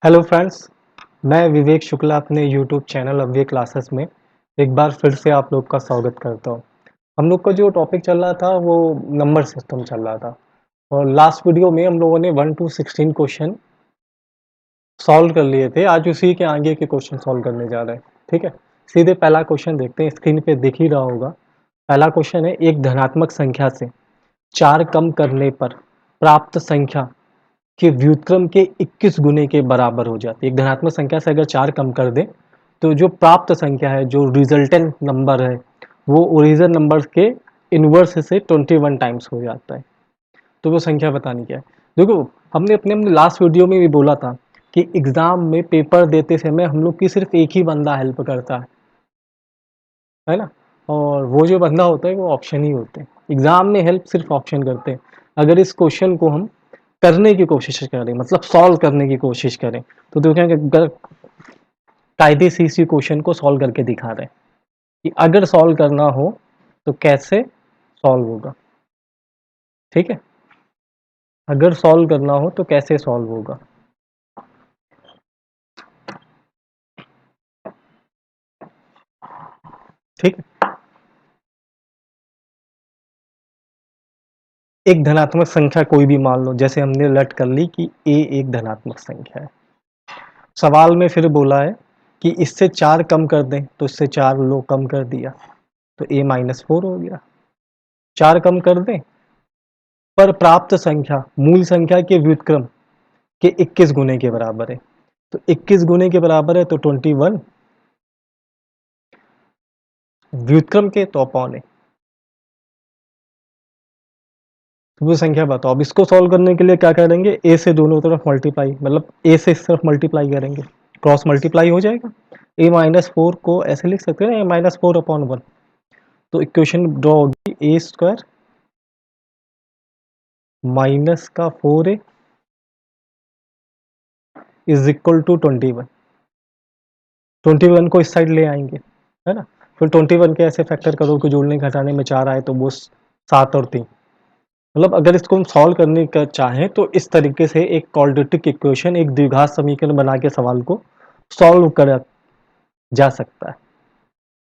Hello friends, मैं विवेक शुक्ला अपने YouTube channel अव्य classes में एक बार फिर से आप लोग का स्वागत करता हूँ। हम लोग का जो टॉपिक चल रहा था वो नंबर सिस्टम चल रहा था और लास्ट वीडियो में हम लोगों ने 1 to 16 क्वेश्चन सॉल्व कर लिए थे। आज उसी के आगे के क्वेश्चन सॉल्व करने जा रहे हैं। ठीक है, सीधे पहला क्वेश्चन देखते हैं। स्क्रीन पे दिख ही रहा होगा। पहला क्वेश्चन है, एक धनात्मक संख्या से 4 कम करने पर प्राप्त संख्या कि व्युत्क्रम के 21 गुने के बराबर हो जाती है। एक धनात्मक संख्या से अगर 4 कम कर दें तो जो प्राप्त संख्या है, जो रिजल्टेंट नंबर है, वो ओरिजिनल नंबर के इनवर्स से 21 टाइम्स हो जाता है। तो वो संख्या बतानी क्या है। देखो, हमने अपने अपने लास्ट वीडियो में भी बोला था कि एग्जाम में पेपर देते समय हम लोग की सिर्फ एक ही बंदा हेल्प करता है ना। और वो जो बंदा होता है वो ऑप्शन ही होते हैं। एग्जाम में हेल्प सिर्फ ऑप्शन करते हैं। अगर इस क्वेश्चन को हम करने की कोशिश करें, मतलब सॉल्व करने की कोशिश करें, तो देखेंगे कायदे से इसी क्वेश्चन को सॉल्व करके दिखा रहे हैं कि अगर सॉल्व करना हो तो कैसे सॉल्व होगा। ठीक है, अगर सॉल्व करना हो तो कैसे सॉल्व होगा। ठीक है, एक धनात्मक संख्या कोई भी मान लो, जैसे हमने लट कर ली कि ए एक धनात्मक संख्या है। सवाल में फिर बोला है कि इससे 4 कम कर दें, तो इससे 4 लो कम कर दिया तो a -4 हो गया। 4 कम कर दें पर प्राप्त संख्या मूल संख्या के व्युत्क्रम के 21 गुने के बराबर है। तो 21 गुने के बराबर है तो 21 व्युत्क्रम के तो अपॉन है। तो वो संख्या बताओ। अब इसको सॉल्व करने के लिए क्या करेंगे, ए से दोनों तरफ मल्टीप्लाई, मतलब ए से इस तरफ मल्टीप्लाई करेंगे, क्रॉस मल्टीप्लाई हो जाएगा। a-4 को ऐसे लिख सकते हैं ना, a-4/1। तो इक्वेशन ड्रॉ होगी a² माइनस का 4a इज इक्वल टू 21। 21 को इस साइड ले आएंगे, है ना। फिर 21 के ऐसे फैक्टर करो कि जोड़ने घटाने में 4 आए तो वो 7 और 3। मतलब अगर इसको हम सॉल्व करने का चाहें तो इस तरीके से एक क्वाड्रेटिक इक्वेशन, एक द्विघात समीकरण बना के सवाल को सॉल्व करा जा सकता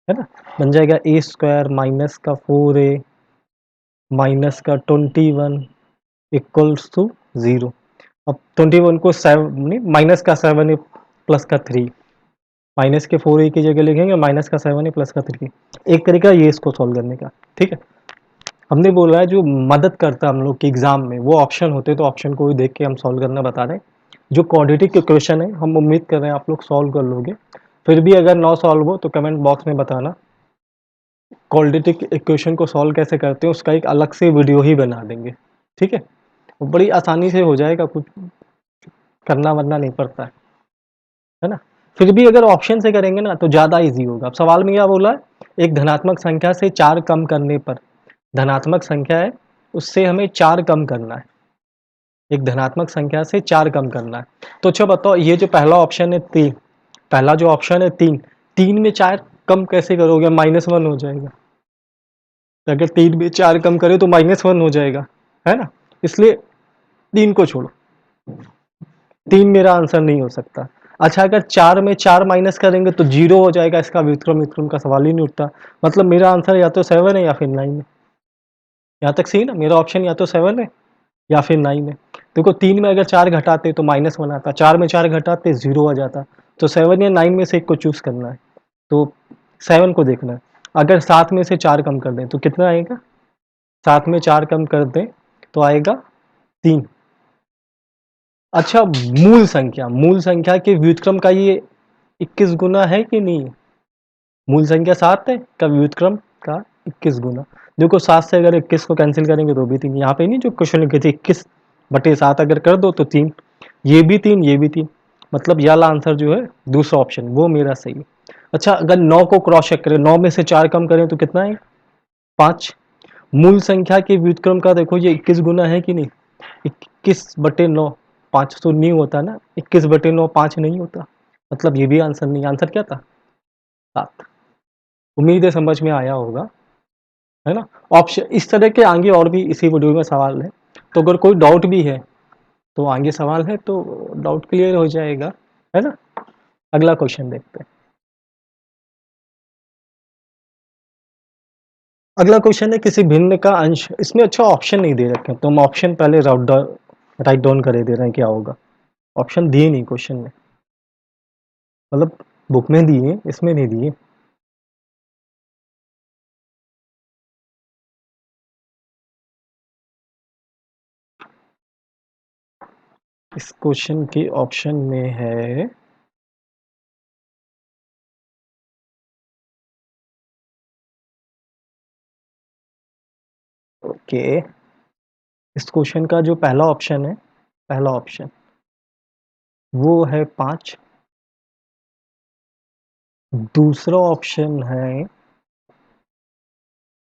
है ना। बन जाएगा a² माइनस का 4a माइनस का 21 इक्वल्स टू 0। अब 21 को 7 माइनस का 7 प्लस का 3, माइनस के 4a की जगह लिखेंगे माइनस का 7 प्लस का 3। एक तरीका ये इसको सॉल्व करने का। ठीक है, हमने बोला है जो मदद करता है हम लोग के एग्जाम में वो ऑप्शन होते हैं, तो ऑप्शन को भी देख के हम सॉल्व करना बता रहे हैं। जो क्वाड्रेटिक इक्वेशन है हम उम्मीद कर रहे हैं आप लोग सॉल्व कर लोगे। फिर भी अगर ना सॉल्व हो तो कमेंट बॉक्स में बताना। क्वाड्रेटिक इक्वेशन को सॉल्व कैसे करते हैं उसका एक अलग से वीडियो ही बना देंगे। ठीक है, वो बड़ी आसानी से हो जाएगा, कुछ करना वरना नहीं पड़ता है ना। फिर भी अगर ऑप्शन से करेंगे ना तो ज़्यादा इजी होगा। अब सवाल में क्या बोला है, एक धनात्मक संख्या से 4 कम करने पर, धनात्मक संख्या है उससे हमें 4 कम करना है। एक धनात्मक संख्या से 4 कम करना है। तो अच्छा बताओ, ये जो पहला ऑप्शन है 3, पहला जो ऑप्शन है 3, 3 में 4 कम कैसे करोगे, -1 हो जाएगा। तो अगर 3 में 4 कम करें तो -1 हो जाएगा, है ना। इसलिए 3 को छोड़ो, 3 मेरा आंसर नहीं हो सकता। अच्छा, अगर 4 में 4 माइनस करेंगे तो 0 हो जाएगा, इसका व्युत्क्रम व्युत्क्रम का सवाल ही नहीं उठता। मतलब मेरा आंसर या तो 7 है या फिर 9 है। यहाँ तक सही ना, मेरा ऑप्शन या तो 7 है या फिर 9 है। देखो 3 में अगर 4 घटाते तो -1 आता, 4 में 4 घटाते 0 आ जाता। तो 7 या 9 में से एक को चूज करना है, तो 7 को देखना है। अगर 7 में से 4 कम कर दें तो कितना आएगा, 7 में 4 कम कर दें तो आएगा 3। अच्छा, मूल संख्या के व्युत्क्रम का ये 21 गुना है कि नहीं है। मूल संख्या 7 है का व्युत्क्रम का 21 गुना। देखो 7 से अगर 21 को कैंसिल करेंगे तो भी 3, यहाँ पे नहीं जो क्वेश्चन लिखे थे 21/7 अगर कर दो तो 3, ये भी 3 ये भी 3। मतलब ये वाला आंसर जो है दूसरा ऑप्शन वो मेरा सही है। अच्छा, अगर 9 को क्रॉस चेक करें, 9 में से 4 कम करें तो कितना है, 5। मूल संख्या के व्युत्क्रम का देखो ये 21 गुना है कि नहीं, 21/9, 5 तो नहीं होता ना, 21/9 5 नहीं होता। मतलब ये भी आंसर नहीं, आंसर क्या था, 7। उम्मीद है समझ में आया होगा, है ना। ऑप्शन इस तरह के आगे और भी इसी वीडियो में सवाल है, तो अगर कोई डाउट भी है तो आगे सवाल है तो डाउट क्लियर हो जाएगा, है ना। अगला क्वेश्चन देखते हैं। अगला क्वेश्चन है किसी भिन्न का अंश, इसमें अच्छा ऑप्शन नहीं दे रखे तो हम ऑप्शन पहले राइट डाउन करे दे रहे हैं क्या होगा। ऑप्शन दिए नहीं क्वेश्चन में, मतलब बुक में दिए इसमें नहीं दिए। इस क्वेश्चन के ऑप्शन में है ओके, इस क्वेश्चन का जो पहला ऑप्शन है, पहला ऑप्शन वो है 5, दूसरा ऑप्शन है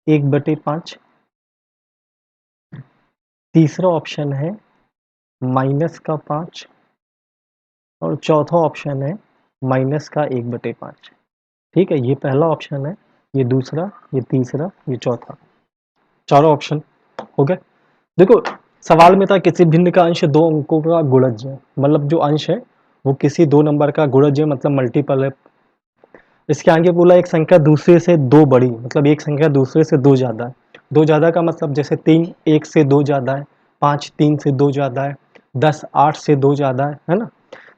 1/5, तीसरा ऑप्शन है -5 और चौथा ऑप्शन है -1/5। ठीक है, ये पहला ऑप्शन है, ये दूसरा, ये तीसरा, ये चौथा, चारों ऑप्शन हो गए। देखो सवाल में था किसी भिन्न का अंश दो अंकों का गुणज है, मतलब जो अंश है वो किसी दो नंबर का गुणज है, मतलब मल्टीपल है। इसके आगे बोला एक संख्या दूसरे से दो बड़ी, मतलब एक संख्या दूसरे से दो ज़्यादा है। दो ज़्यादा का मतलब जैसे 3 1 से 2 ज़्यादा है, 5 3 से 2 ज़्यादा है, 10 8 से 2 ज़्यादा है ना।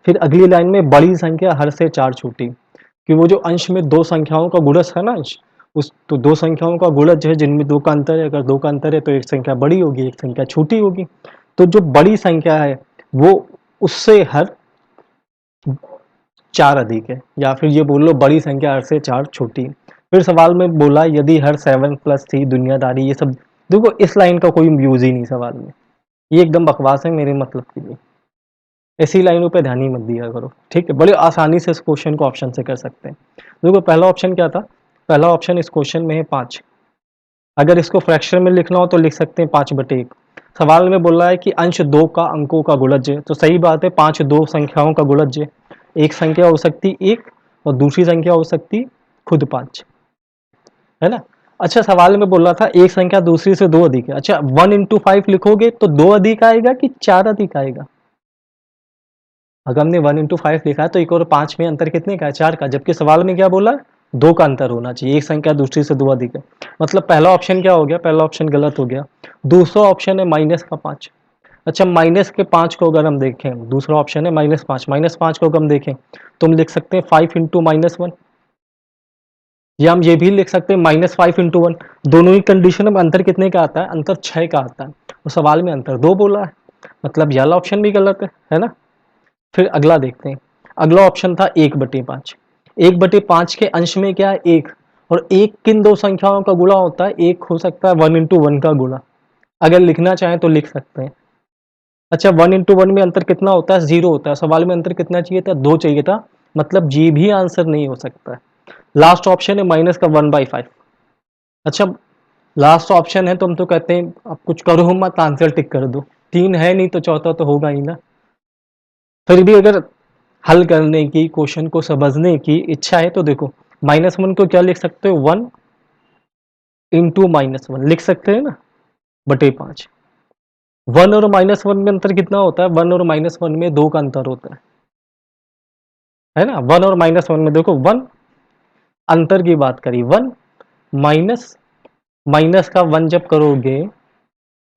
फिर अगली लाइन में बड़ी संख्या हर से 4 छोटी, कि वो जो अंश में दो संख्याओं का गुणज है ना अंश, उस तो दो संख्याओं का गुणज है जिनमें दो का अंतर है, अगर दो का अंतर है तो एक संख्या बड़ी होगी एक संख्या छोटी होगी। तो जो बड़ी संख्या है वो उससे हर 4 अधिक है, या फिर ये बोल लो बड़ी संख्या हर से 4 छोटी है। फिर सवाल में बोला यदि हर 7+3 दुनियादारी, ये सब देखो इस लाइन का कोई यूज ही नहीं सवाल में, ये एकदम बकवास है मेरे मतलब की नहीं। ऐसी लाइनों पे ध्यान ही मत दिया करो, ठीक है। बड़े आसानी से इस क्वेश्चन को ऑप्शन से कर सकते हैं। देखो पहला ऑप्शन क्या था, पहला ऑप्शन इस क्वेश्चन में है 5। अगर इसको फ्रैक्शन में लिखना हो तो लिख सकते हैं 5/1। सवाल में बोल रहा है कि अंश दो का अंकों का गुणज है, तो सही बात है 5 दो संख्याओं का गुणज है। एक संख्या हो सकती 1 और दूसरी संख्या हो सकती खुद 5, है ना। अच्छा सवाल में बोल रहा था एक संख्या दूसरी से दो अधिक है, अच्छा 1 × 5 लिखोगे तो दो अधिक आएगा कि चार अधिक आएगा। अगर हमने 1 × 5 लिखा है तो एक और 5 में अंतर कितने का है, 4 का, जबकि सवाल में क्या बोला, दो का अंतर होना चाहिए, एक संख्या दूसरी से दो अधिक है। मतलब पहला ऑप्शन क्या हो गया, पहला ऑप्शन गलत हो गया। दूसरा ऑप्शन है -5। अच्छा -5 को अगर हम देखें, दूसरा ऑप्शन है -5, -5 को अगर हम देखें तो हम लिख सकते हैं 5 × -1, या हम ये भी लिख सकते हैं -5 × 1। दोनों ही कंडीशन में अंतर कितने का आता है, अंतर 6 का आता है, और सवाल में अंतर 2 बोला है, मतलब ये वाला ऑप्शन भी गलत है ना। फिर अगला देखते हैं, अगला ऑप्शन था 1/5। 1/5 के अंश में क्या है, एक, और एक किन दो संख्याओं का गुणा होता है, एक हो सकता है 1 × 1 का गुणा, अगर लिखना चाहें तो लिख सकते हैं। अच्छा 1 × 1 में अंतर कितना होता है, 0 होता है, सवाल में अंतर कितना चाहिए था, 2 चाहिए था, मतलब जी भी आंसर नहीं हो सकता है। लास्ट ऑप्शन है माइनस का 1/5। अच्छा लास्ट ऑप्शन है तो हम तो कहते हैं अब कुछ करो मत, आंसर टिक कर दो, तीन है नहीं तो चौथा तो होगा ही ना। फिर भी अगर हल करने की, क्वेश्चन को समझने की इच्छा है तो देखो -1 को क्या लिख सकते हो, 1 × -1 लिख सकते हैं ना, /5। 1 और -1 में अंतर कितना होता है, 1 और -1 में 2 का अंतर होता है ना। 1 और -1 में देखो 1 अंतर की बात करी, 1 माइनस माइनस का 1 जब करोगे,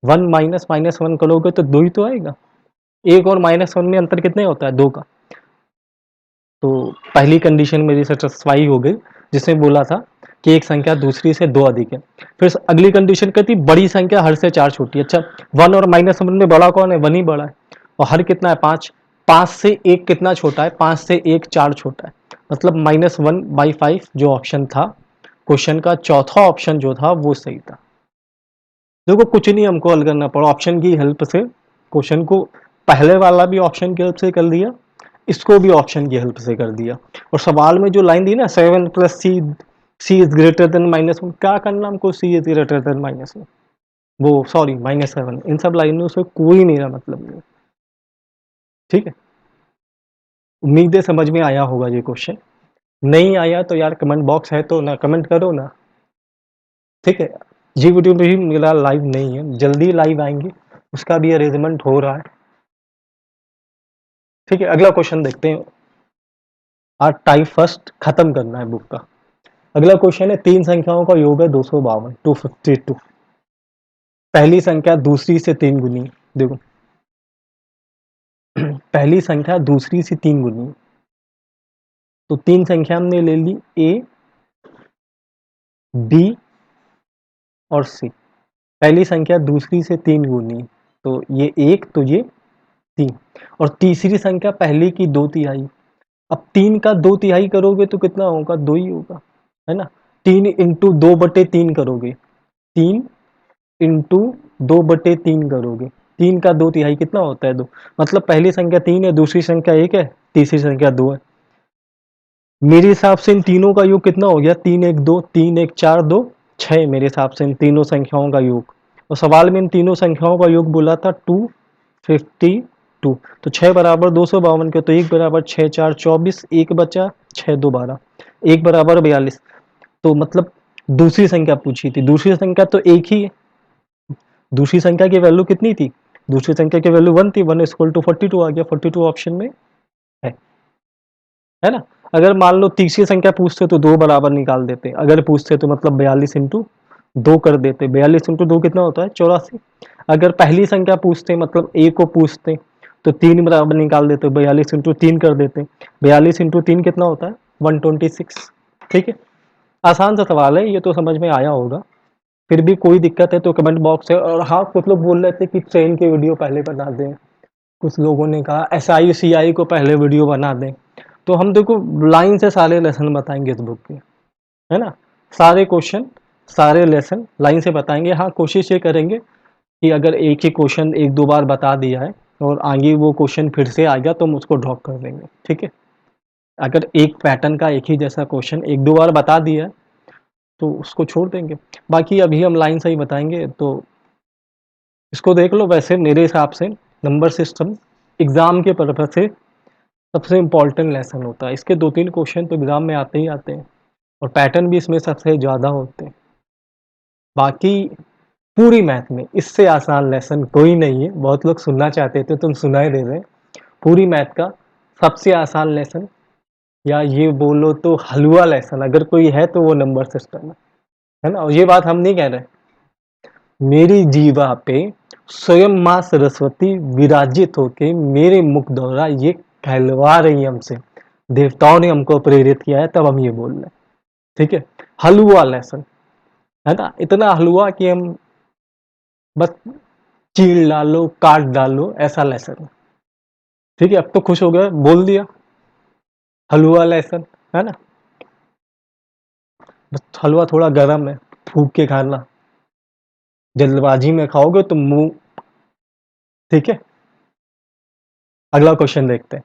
1 माइनस -1 करोगे तो 2 ही तो आएगा। एक और -1 में अंतर कितने होता है, 2 का। तो पहली कंडीशन मेरी सेटिस्फाई हो गई, जिसमें बोला था कि एक संख्या दूसरी से दो अधिक है। फिर अगली कंडीशन कहती बड़ी संख्या हर से 4 छोटी है। अच्छा 1 और -1 में बड़ा कौन है, 1 ही बड़ा है, और हर कितना है 5, 5 से 1 कितना छोटा है, 5 से 1 4 छोटा है, मतलब -1/5 जो ऑप्शन था क्वेश्चन का, चौथा ऑप्शन जो था वो सही था। देखो कुछ नहीं हमको हल करना पड़ा, ऑप्शन की हेल्प से क्वेश्चन को, पहले वाला भी ऑप्शन की हेल्प से कर दिया, इसको भी ऑप्शन की हेल्प से कर दिया। और सवाल में जो लाइन दी ना 7+C, C is greater than -1, क्या करना हमको, C इज ग्रेटर देन -1, वो सॉरी -7, इन सब लाइनों से कोई मेरा मतलब नहीं। ठीक है, उम्मीद है समझ में आया होगा ये क्वेश्चन। नहीं आया तो यार कमेंट बॉक्स है तो ना, कमेंट करो ना। ठीक है, ये वीडियो भी मेरा लाइव नहीं है, जल्दी लाइव आएंगे, उसका भी अरेंजमेंट हो रहा है। ठीक है, अगला क्वेश्चन देखते हैं। आज टाइप फर्स्ट खत्म करना है बुक का। अगला क्वेश्चन है, तीन संख्याओं का योग है 252, 252। पहली संख्या दूसरी से तीन गुनी है। देखो पहली संख्या दूसरी से तीन गुनी है, तो तीन संख्या हमने ले ली ए, बी और सी। पहली संख्या दूसरी से तीन गुनी, तो ये एक, तो ये तीन। और तीसरी संख्या पहली की दो तिहाई। अब तीन का दो तिहाई करोगे तो कितना होगा, दो ही होगा, है ना। तीन इंटू दो बटे तीन करोगे, तीन इंटू दो बटे तीन करोगे, तीन का दो तिहाई कितना होता है, दो। मतलब पहली संख्या तीन है, दूसरी संख्या एक है, तीसरी संख्या दो है। मेरे हिसाब से इन तीनों का योग कितना हो गया, तीन एक दो, तीन एक चार, दो छः। मेरे हिसाब से इन तीनों संख्याओं का योग, और सवाल में इन तीनों संख्याओं का योग बोला था 252। तो 6 बराबर 252 के, तो एक बराबर 6 4 24, एक बचा 6 2 12, एक बराबर 42। तो मतलब दूसरी संख्या पूछी थी, दूसरी संख्या तो एक ही है। दूसरी संख्या की वैल्यू कितनी थी, दूसरी संख्या की वैल्यू 1 थी, 1 इक्वल टू 42 आ गया, 42 ऑप्शन में है है ना। अगर मान लो तीसरी संख्या पूछते तो दो बराबर निकाल देते, अगर पूछते तो मतलब 42 इंटू दो कर देते, 42 इंटू दो कितना होता है, 84। अगर पहली संख्या पूछते मतलब ए को पूछते तो तीन बराबर निकाल देते, 42 इंटू तीन कर देते, 42 इंटू तीन कितना होता है, 126। ठीक है, आसान सा सवाल है, ये तो समझ में आया होगा। फिर भी कोई दिक्कत है तो कमेंट बॉक्स है। और हाँ, कुछ लोग बोल रहे थे कि ट्रेन के वीडियो पहले बना दें, कुछ लोगों ने कहा SI CI को पहले वीडियो बना दें। तो हम देखो लाइन से सारे लेसन बताएंगे इस बुक के, है ना। सारे क्वेश्चन सारे लेसन लाइन से बताएंगे। हाँ, कोशिश ये करेंगे कि अगर एक ही क्वेश्चन एक दो बार बता दिया है और आगे वो क्वेश्चन फिर से आ गया तो हम उसको ड्रॉप कर देंगे, ठीक है। अगर एक पैटर्न का एक ही जैसा क्वेश्चन एक दो बार बता दिया है तो उसको छोड़ देंगे। बाकी अभी हम लाइन से ही बताएंगे, तो इसको देख लो। वैसे मेरे हिसाब से नंबर सिस्टम एग्ज़ाम के पर्पज से सबसे इम्पोर्टेंट लेसन होता है। इसके दो तीन क्वेश्चन तो एग्ज़ाम में आते ही आते हैं, और पैटर्न भी इसमें सबसे ज़्यादा होते हैं। बाकी पूरी मैथ में इससे आसान लेसन कोई नहीं है। बहुत लोग सुनना चाहते थे, तुम सुनाई दे रहे। पूरी मैथ का सबसे आसान लेसन, या ये बोलो तो हलवा लेसन अगर कोई है तो वो नंबर सिस्टम है ना। और ये बात हम नहीं कह रहे, मेरी जीवा पे स्वयं माँ सरस्वती विराजित होके मेरे मुख द्वारा ये कहलवा रही है हमसे। देवताओं ने हमको प्रेरित किया है, तब हम ये बोल रहे हैं, ठीक है। हलवा लेसन, है ना, इतना हलवा कि हम बस चीर डालो काट डालो ऐसा लेसन है, ठीक है। अब तो खुश हो गए, बोल दिया हलवा लेसन, है ना। बस हलवा थोड़ा गर्म है, फूक के खाना, जल्दबाजी में खाओगे तो मुंह, ठीक है। अगला क्वेश्चन देखते हैं।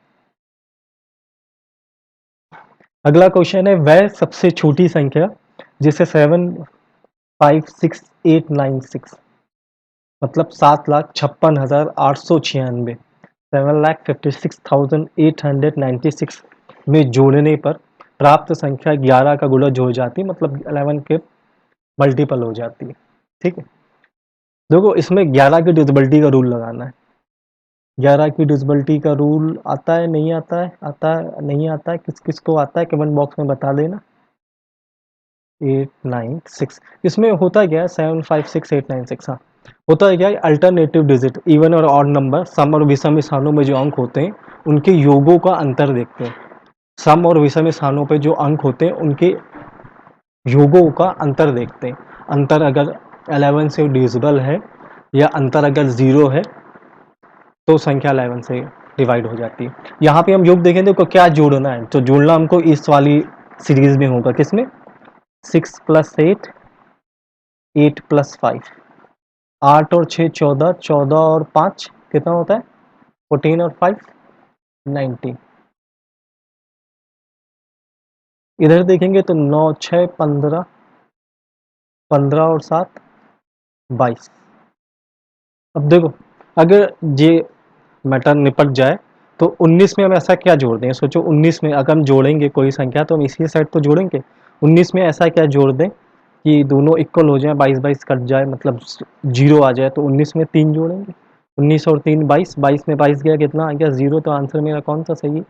अगला क्वेश्चन है, वह सबसे छोटी संख्या जिसे 756,896, मतलब 7,56,896, 7,56,896 में जोड़ने पर प्राप्त संख्या 11 का गुणज हो जाती, मतलब 11 के मल्टीपल हो जाती है, ठीक है। देखो इसमें 11 की डिविजिबिलिटी का रूल लगाना है। 11 की डिविजिबिलिटी का रूल आता है, नहीं आता है, आता है नहीं आता है, किस किस को आता है कमेंट बॉक्स में बता देना। 896 इसमें होता क्या है, 756,896, हाँ। होता है क्या है, अल्टरनेटिव डिजिट, इवन और ऑड नंबर, सम और विषम स्थानों में जो अंक होते हैं उनके योगों का अंतर देखते हैं। सम और विषम स्थानों पे जो अंक होते हैं उनके योगों का अंतर देखते हैं। अंतर अगर 11 से डिविजिबल है या अंतर अगर 0 है तो संख्या 11 से डिवाइड हो जाती है। यहाँ पे हम योग देखेंगे तो क्या जोड़ना है, तो जोड़ना हमको इस वाली सीरीज में होगा, किसमें, 6 + 8, 8 + 5, 8 और 6 14, 14 और 5 कितना होता है, 14 और 5 19। इधर देखेंगे तो 9 6 15, 15 और 7 22। अब देखो अगर ये मैटर निपट जाए तो 19 में हम ऐसा क्या जोड़ दें, सोचो 19 में अगर हम जोड़ेंगे कोई संख्या तो हम इसी साइड तो जोड़ेंगे। 19 में ऐसा क्या जोड़ दें कि दोनों इक्वल हो जाए, 22 22 कट जाए, मतलब 0 आ जाए, तो 19 में 3 जोड़ेंगे, 19 और 3 22, 22 में 22 गया कितना आ गया 0, तो आंसर मेरा कौन सा सही है?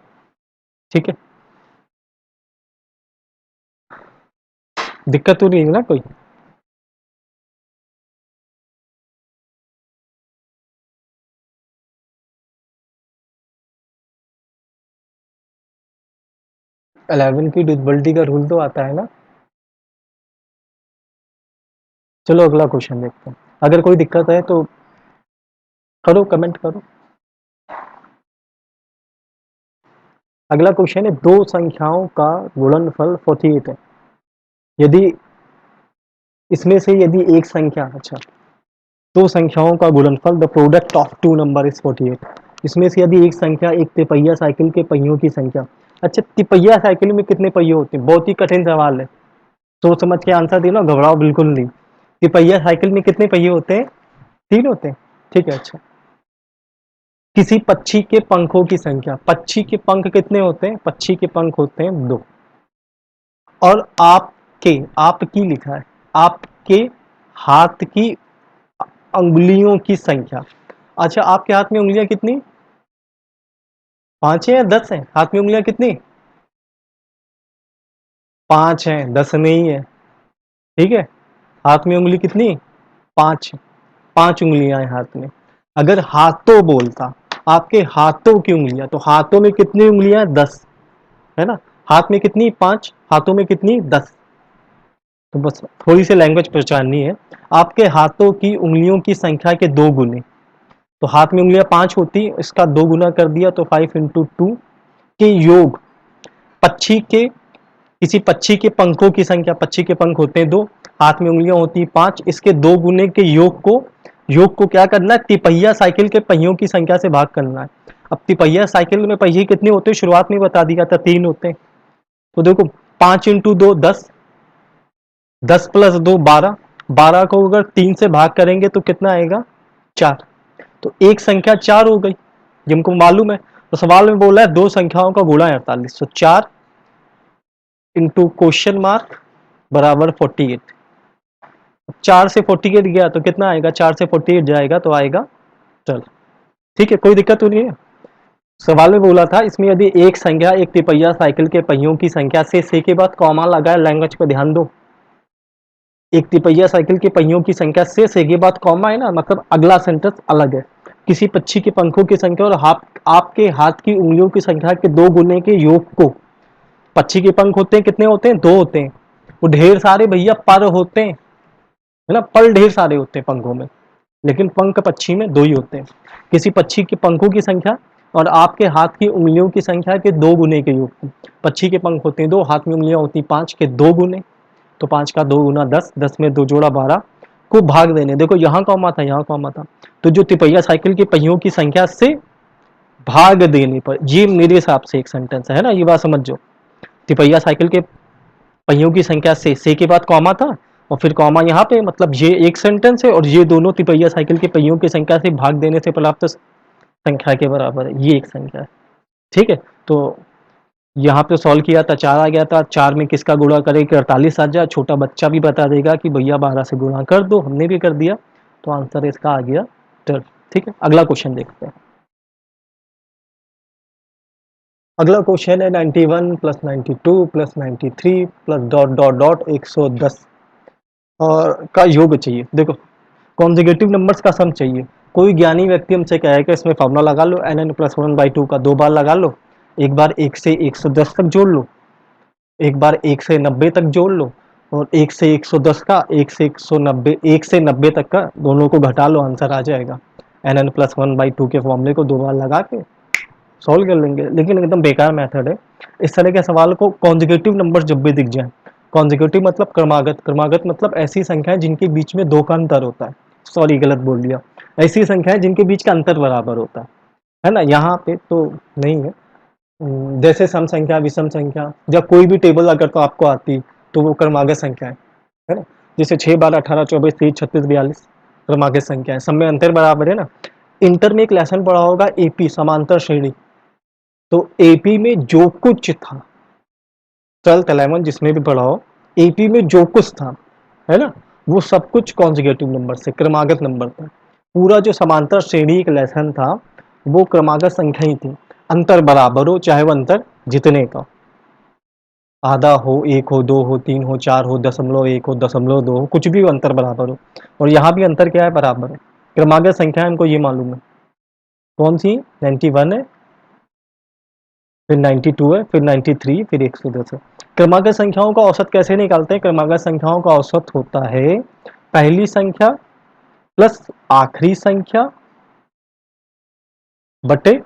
ठीक है, दिक्कत तो नहीं है ना कोई? 11 की डिविजिबिलिटी का रूल तो आता है ना? चलो अगला क्वेश्चन देखते हैं, अगर कोई दिक्कत है तो करो, कमेंट करो। अगला क्वेश्चन है, दो संख्याओं का गुणनफल 48 है। यदि इसमें से यदि एक संख्या, अच्छा, दो संख्याओं का गुणनफल, the product of two number is 48। इसमें से यदि एक संख्या एक तिपहिया साइकिल के पहियों की संख्या। अच्छा, तिपहिया साइकिल में कितने पहिए होते हैं? बहुत ही कठिन सवाल है, सोच समझ के आंसर देना, घबराओ बिल्कुल नहीं। तिपहिया साइकिल में कितने पहिए होते हैं? 3 होते हैं। ठीक है, अच्छा। किसी पक्षी के पंखों की संख्या, पक्षी के पंख कितने होते हैं? पक्षी के पंख होते हैं 2। और आपके, आपकी लिखा है, आपके हाथ की अंगुलियों की संख्या। अच्छा, आपके हाथ में उंगलियां कितनी? 5 है या 10 है? हाथ में उंगलियां कितनी? 5 है, 10 नहीं है। ठीक है, हाथ में उंगली कितनी? 5, 5 उंगलियां हैं हाथ में। अगर हाथों बोलता, आपके हाथों की उंगलियां, तो हाथों में कितनी उंगलियां? 10, है ना? हाथ में कितनी? 5, हाथों में कितनी? 10। तो बस थोड़ी सी लैंग्वेज पहचाननी है। आपके हाथों की उंगलियों की संख्या के 2 गुने। तो हाथ में उंगलियां 5 होती, इसका 2 गुना कर दिया तो 5 इंटू 2 के योग, पक्षी के, किसी पक्षी के पंखों की संख्या, पक्षी के पंख होते हैं 2, हाथ में उंगलियां होती 5, इसके 2 गुने के योग को क्या करना है? तिपहिया साइकिल के पहियों की संख्या से भाग करना है। अब तिपहिया साइकिल में पहिए कितने होते हैं? शुरुआत में बता दिया था, 3 होते हैं। तो देखो, 5 इंटू 2 10, 10 प्लस 2 12, 12 को अगर 3 से भाग करेंगे तो कितना आएगा? 4। तो एक संख्या 4 हो गई, ये हमको मालूम है। तो सवाल में बोला है दो संख्याओं का गुणा है 48, तो 4 इंटू क्वेश्चन मार्क बराबर 48। 4 से 48 गया तो कितना आएगा? 4 से 48 जाएगा तो आएगा 12। ठीक है, कोई दिक्कत तो नहीं है? सवाल में बोला था इसमें यदि एक संख्या एक तिपहिया साइकिल के पहियों की संख्या से के बाद कॉमा लगा है, लैंग्वेज पे ध्यान दो। एक तिपहिया साइकिल के पहियों की संख्या से के बाद कॉमा है ना, मतलब अगला सेंटेंस अलग है। किसी पक्षी के पंखों की संख्या और आपके हाथ की उंगलियों की संख्या के 2 गुने के योग को, पक्षी के पंख होते हैं कितने होते हैं? 2 होते हैं। वो ढेर सारे भैया पर होते हैं, है ना? पर ढेर सारे होते हैं पंखों में, लेकिन पंख पक्षी में 2 ही होते हैं। किसी पक्षी के पंखों की संख्या और आपके हाथ की उंगलियों की संख्या के 2 गुने के योग। पक्षी के पंख होते हैं 2, हाथ में उंगलियां होती 5 के 2 गुने, तो 5 का 2 गुना 10, 10 में 2 जोड़ा 12 को भाग देने। देखो यहाँ कॉमा था, यहाँ कॉमा था, तो जो तिपहिया साइकिल की पहियों की संख्या से भाग देने पर, ये मेरे हिसाब से एक सेंटेंस है ना, ये बात समझ जो। तिपहिया साइकिल के पहियों की संख्या से के बाद कॉमा था, और फिर कॉमा यहाँ पे, मतलब ये एक सेंटेंस है, और ये दोनों तिपहिया साइकिल के पहियों की संख्या से भाग देने से प्राप्त संख्या के बराबर है, ये एक संख्या है। ठीक है, तो यहाँ पे सॉल्व किया था 4 आ गया था, 4 में किसका गुणा करें कि 48 आ जाए। छोटा बच्चा भी बता देगा कि भैया 12 से गुणा कर दो, हमने भी कर दिया, तो आंसर इसका आ गया 12। ठीक है, अगला क्वेश्चन देखते हैं। अगला क्वेश्चन है 91 plus 92 plus 93 plus dot dot dot 110 और का योग चाहिए। देखो, कॉन्जिगेटिव नंबर्स का सम चाहिए। कोई ज्ञानी व्यक्ति हमसे कहेगा इसमें फॉर्मूला लगा लो, N N plus one by two का 2 बार लगा लो, एक बार 1 से 110 तक जोड़ लो, एक बार 1 से 90 तक जोड़ लो, और 1 से 110 का, 1 से 190, 1 से 90 तक का, दोनों को घटा लो, आंसर आ जाएगा। N N plus one by two के फॉर्मूले को 2 बार लगा के सॉल्व कर लेंगे, लेकिन एकदम बेकार मेथड है। इस तरह के सवाल को कॉन्जिक्यूटिव नंबर जब भी दिख जाए, कॉन्जिक्यूटिव मतलब क्रमागत, क्रमागत मतलब ऐसी संख्या है जिनके बीच में 2 का अंतर होता है। सॉरी, गलत बोल दिया। ऐसी संख्या है जिनके बीच का अंतर बराबर होता है ना? यहाँ पे तो नहीं है। जैसे सम संख्या, विषम संख्या, जब कोई भी टेबल अगर तो आपको आती तो वो क्रमागत संख्या है ना? जैसे 6 12 18 24 30 36 42 क्रमागत संख्या है, सब में अंतर बराबर है ना? इंटर में एक लेसन पढ़ा होगा एपी, समांतर श्रेणी। तो एपी में जो कुछ था, 12th 11 जिसमें भी पढ़ा हो, एपी में जो कुछ था, है ना, वो सब कुछ कॉन्जिगेटिव नंबर से, क्रमागत नंबर था। पूरा जो समांतर श्रेणी एक लेसन था वो क्रमागत संख्या ही थी, अंतर बराबर हो चाहे वो अंतर जितने का, आधा हो, एक हो, दो हो, तीन हो, चार हो, 0.1 हो, 0.2 हो, कुछ भी अंतर बराबर हो। और यहाँ भी अंतर क्या है, बराबर है। क्रमागत संख्या हमको ये मालूम है कौन सी, 91 है, फिर 92 है, फिर 93, फिर 110 है। क्रमागत संख्याओं का औसत कैसे निकालते हैं, क्रमागत संख्याओं का औसत होता है पहली संख्या प्लस आखिरी संख्या बटे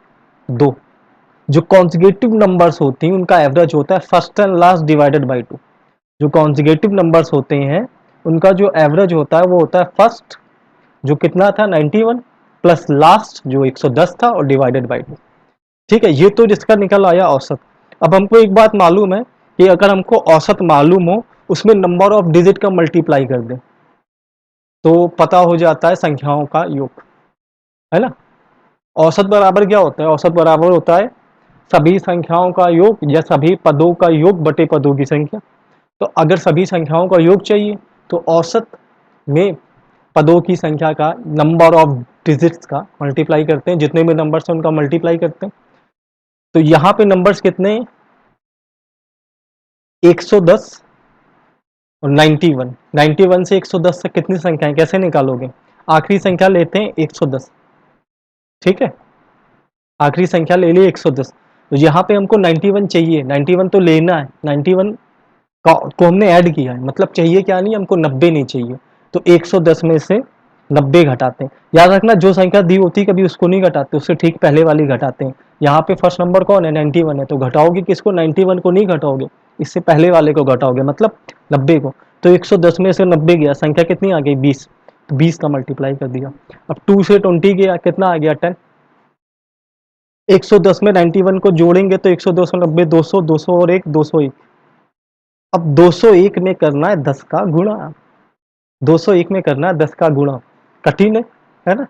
2। जो कॉन्जिगेटिव नंबर्स होती हैं उनका एवरेज होता है first and last divided by 2। जो कॉन्जिगेटिव नंबर्स होते हैं उनका जो एवरेज होता है वो होता है फर्स्ट जो कितना था 91 प्लस लास्ट जो 110 था और डिवाइडेड बाई 2। ठीक है, ये तो जिसका निकल आया औसत। अब हमको एक बात मालूम है कि अगर हमको औसत मालूम हो उसमें नंबर ऑफ डिजिट का मल्टीप्लाई कर दें तो पता हो जाता है संख्याओं का योग, है ना। औसत बराबर क्या होता है, औसत बराबर होता है सभी संख्याओं का योग या सभी पदों का योग बटे पदों की संख्या। तो अगर सभी संख्याओं का योग चाहिए तो औसत में पदों की संख्या का नंबर ऑफ डिजिट्स का मल्टीप्लाई करते हैं, जितने भी नंबर्स हैं उनका मल्टीप्लाई करते हैं। तो यहाँ पे नंबर्स कितने हैं, 110 और 91। 91 से 110 से कितनी संख्याएं कैसे निकालोगे, आखिरी संख्या लेते हैं 110, ठीक है, आखिरी संख्या ले ली 110। तो यहाँ पे हमको 91 चाहिए, 91 तो लेना है, 91 को हमने ऐड किया है, मतलब चाहिए क्या नहीं, हमको 90 नहीं चाहिए। तो 110 में से 90 घटाते हैं। याद रखना जो संख्या दी होती है कभी उसको नहीं घटाते, उससे ठीक पहले वाली घटाते हैं। यहाँ पे फर्स्ट नंबर कौन है, 91 है, तो घटाओगे किसको, 91 को नहीं घटाओगे, इससे पहले वाले को घटाओगे, मतलब 90 को। तो 110 में से 90 गया, संख्या कितनी आ गई 20, तो 20 का मल्टीप्लाई कर दिया। अब 2 से 20 गया, कितना आ गया 10। 110 में 91 को जोड़ेंगे तो 110 और 90, 200, 200 और 1, 201। अब 201 में करना है 10 का गुणा, 201 में करना है 10 का गुणा, कठिन है ना।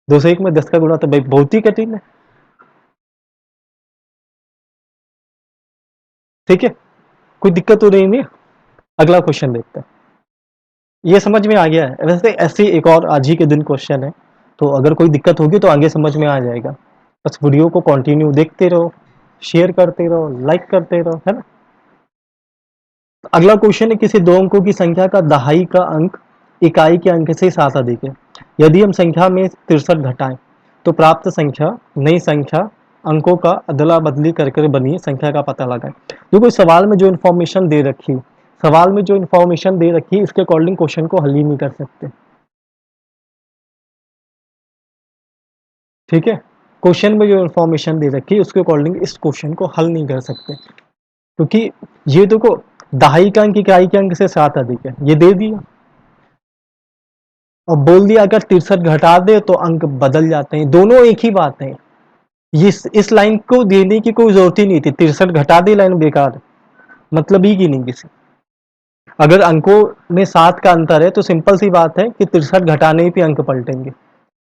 201 में 10 का गुणा तो भाई बहुत ही कठिन है, ठीक है, कोई दिक्कत तो नहीं है। अगला क्वेश्चन देखते हैं, ये समझ में आ गया है। वैसे ऐसे एक और आज ही के दिन क्वेश्चन है, तो अगर कोई दिक्कत होगी तो आगे समझ में आ जाएगा। बस वीडियो को कंटिन्यू देखते रहो, शेयर करते रहो, लाइक करते रहो, है ना। अगला क्वेश्चन है, किसी दो अंकों की संख्या का दहाई का अंक इकाई के अंक से 7 अधिक है। यदि हम संख्या में 63 घटाएं तो प्राप्त संख्या नई संख्या अंकों का अदला बदली करके बनी संख्या का पता लगाएं। जो कोई सवाल में जो इन्फॉर्मेशन दे रखी, सवाल में जो इन्फॉर्मेशन दे रखी है इसके अकॉर्डिंग क्वेश्चन को हल ही नहीं कर सकते, ठीक है। क्वेश्चन में जो इन्फॉर्मेशन दे रखी है उसके अकॉर्डिंग इस क्वेश्चन को हल नहीं कर सकते, क्योंकि ये देखो दहाई का अंक इकाई के अंक से 7 अधिक है, ये दे दिया और बोल दिया अगर 63 घटा दे तो अंक बदल जाते हैं, दोनों एक ही बात है। इस लाइन को देने की कोई जरूरत ही नहीं थी, 63 घटा दी लाइन बेकार, मतलब ही की नहीं किसी। अगर अंकों में 7 का अंतर है तो सिंपल सी बात है कि 63 घटाने पे अंक पलटेंगे।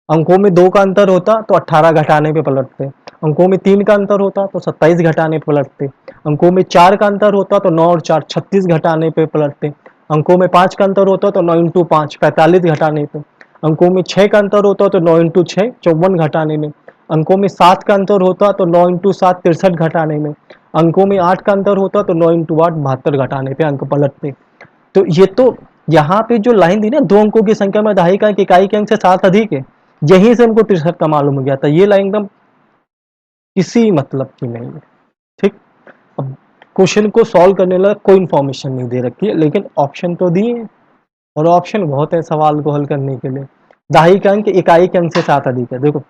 अंकों में 2 का अंतर होता तो 18 घटाने पे पलटते, अंकों में 3 का अंतर होता तो 27 घटाने पे पलटते, अंकों में 4 का अंतर होता तो 9 और 4 36 घटाने पे पलटते, अंकों में 5 का अंतर होता तो 9 इंटू 5 45 घटाने पे, अंकों में 6 का अंतर होता तो 9 इंटू 6 54 घटाने में, अंकों में 7 का अंतर होता तो 9 इंटू 7 63 घटाने में, अंकों में 8 का अंतर होता तो 9 इंटू 8 72 घटाने पे अंक पलटते। तो ये तो यहाँ पे जो लाइन दी ना, दो अंकों की संख्या में दहाई का अंक इकाई के अंक से 7 अधिक है, यहीं से हमको 63 का मालूम हो गया था। ये लाइन एकदम किसी मतलब की नहीं है, ठीक। अब क्वेश्चन को सॉल्व करने लगा कोई इन्फॉर्मेशन नहीं दे रखी है, लेकिन ऑप्शन तो दिए हैं और ऑप्शन बहुत है सवाल को हल करने के लिए। दहाई का अंक इकाई के अंक से 7 अधिक है, देखो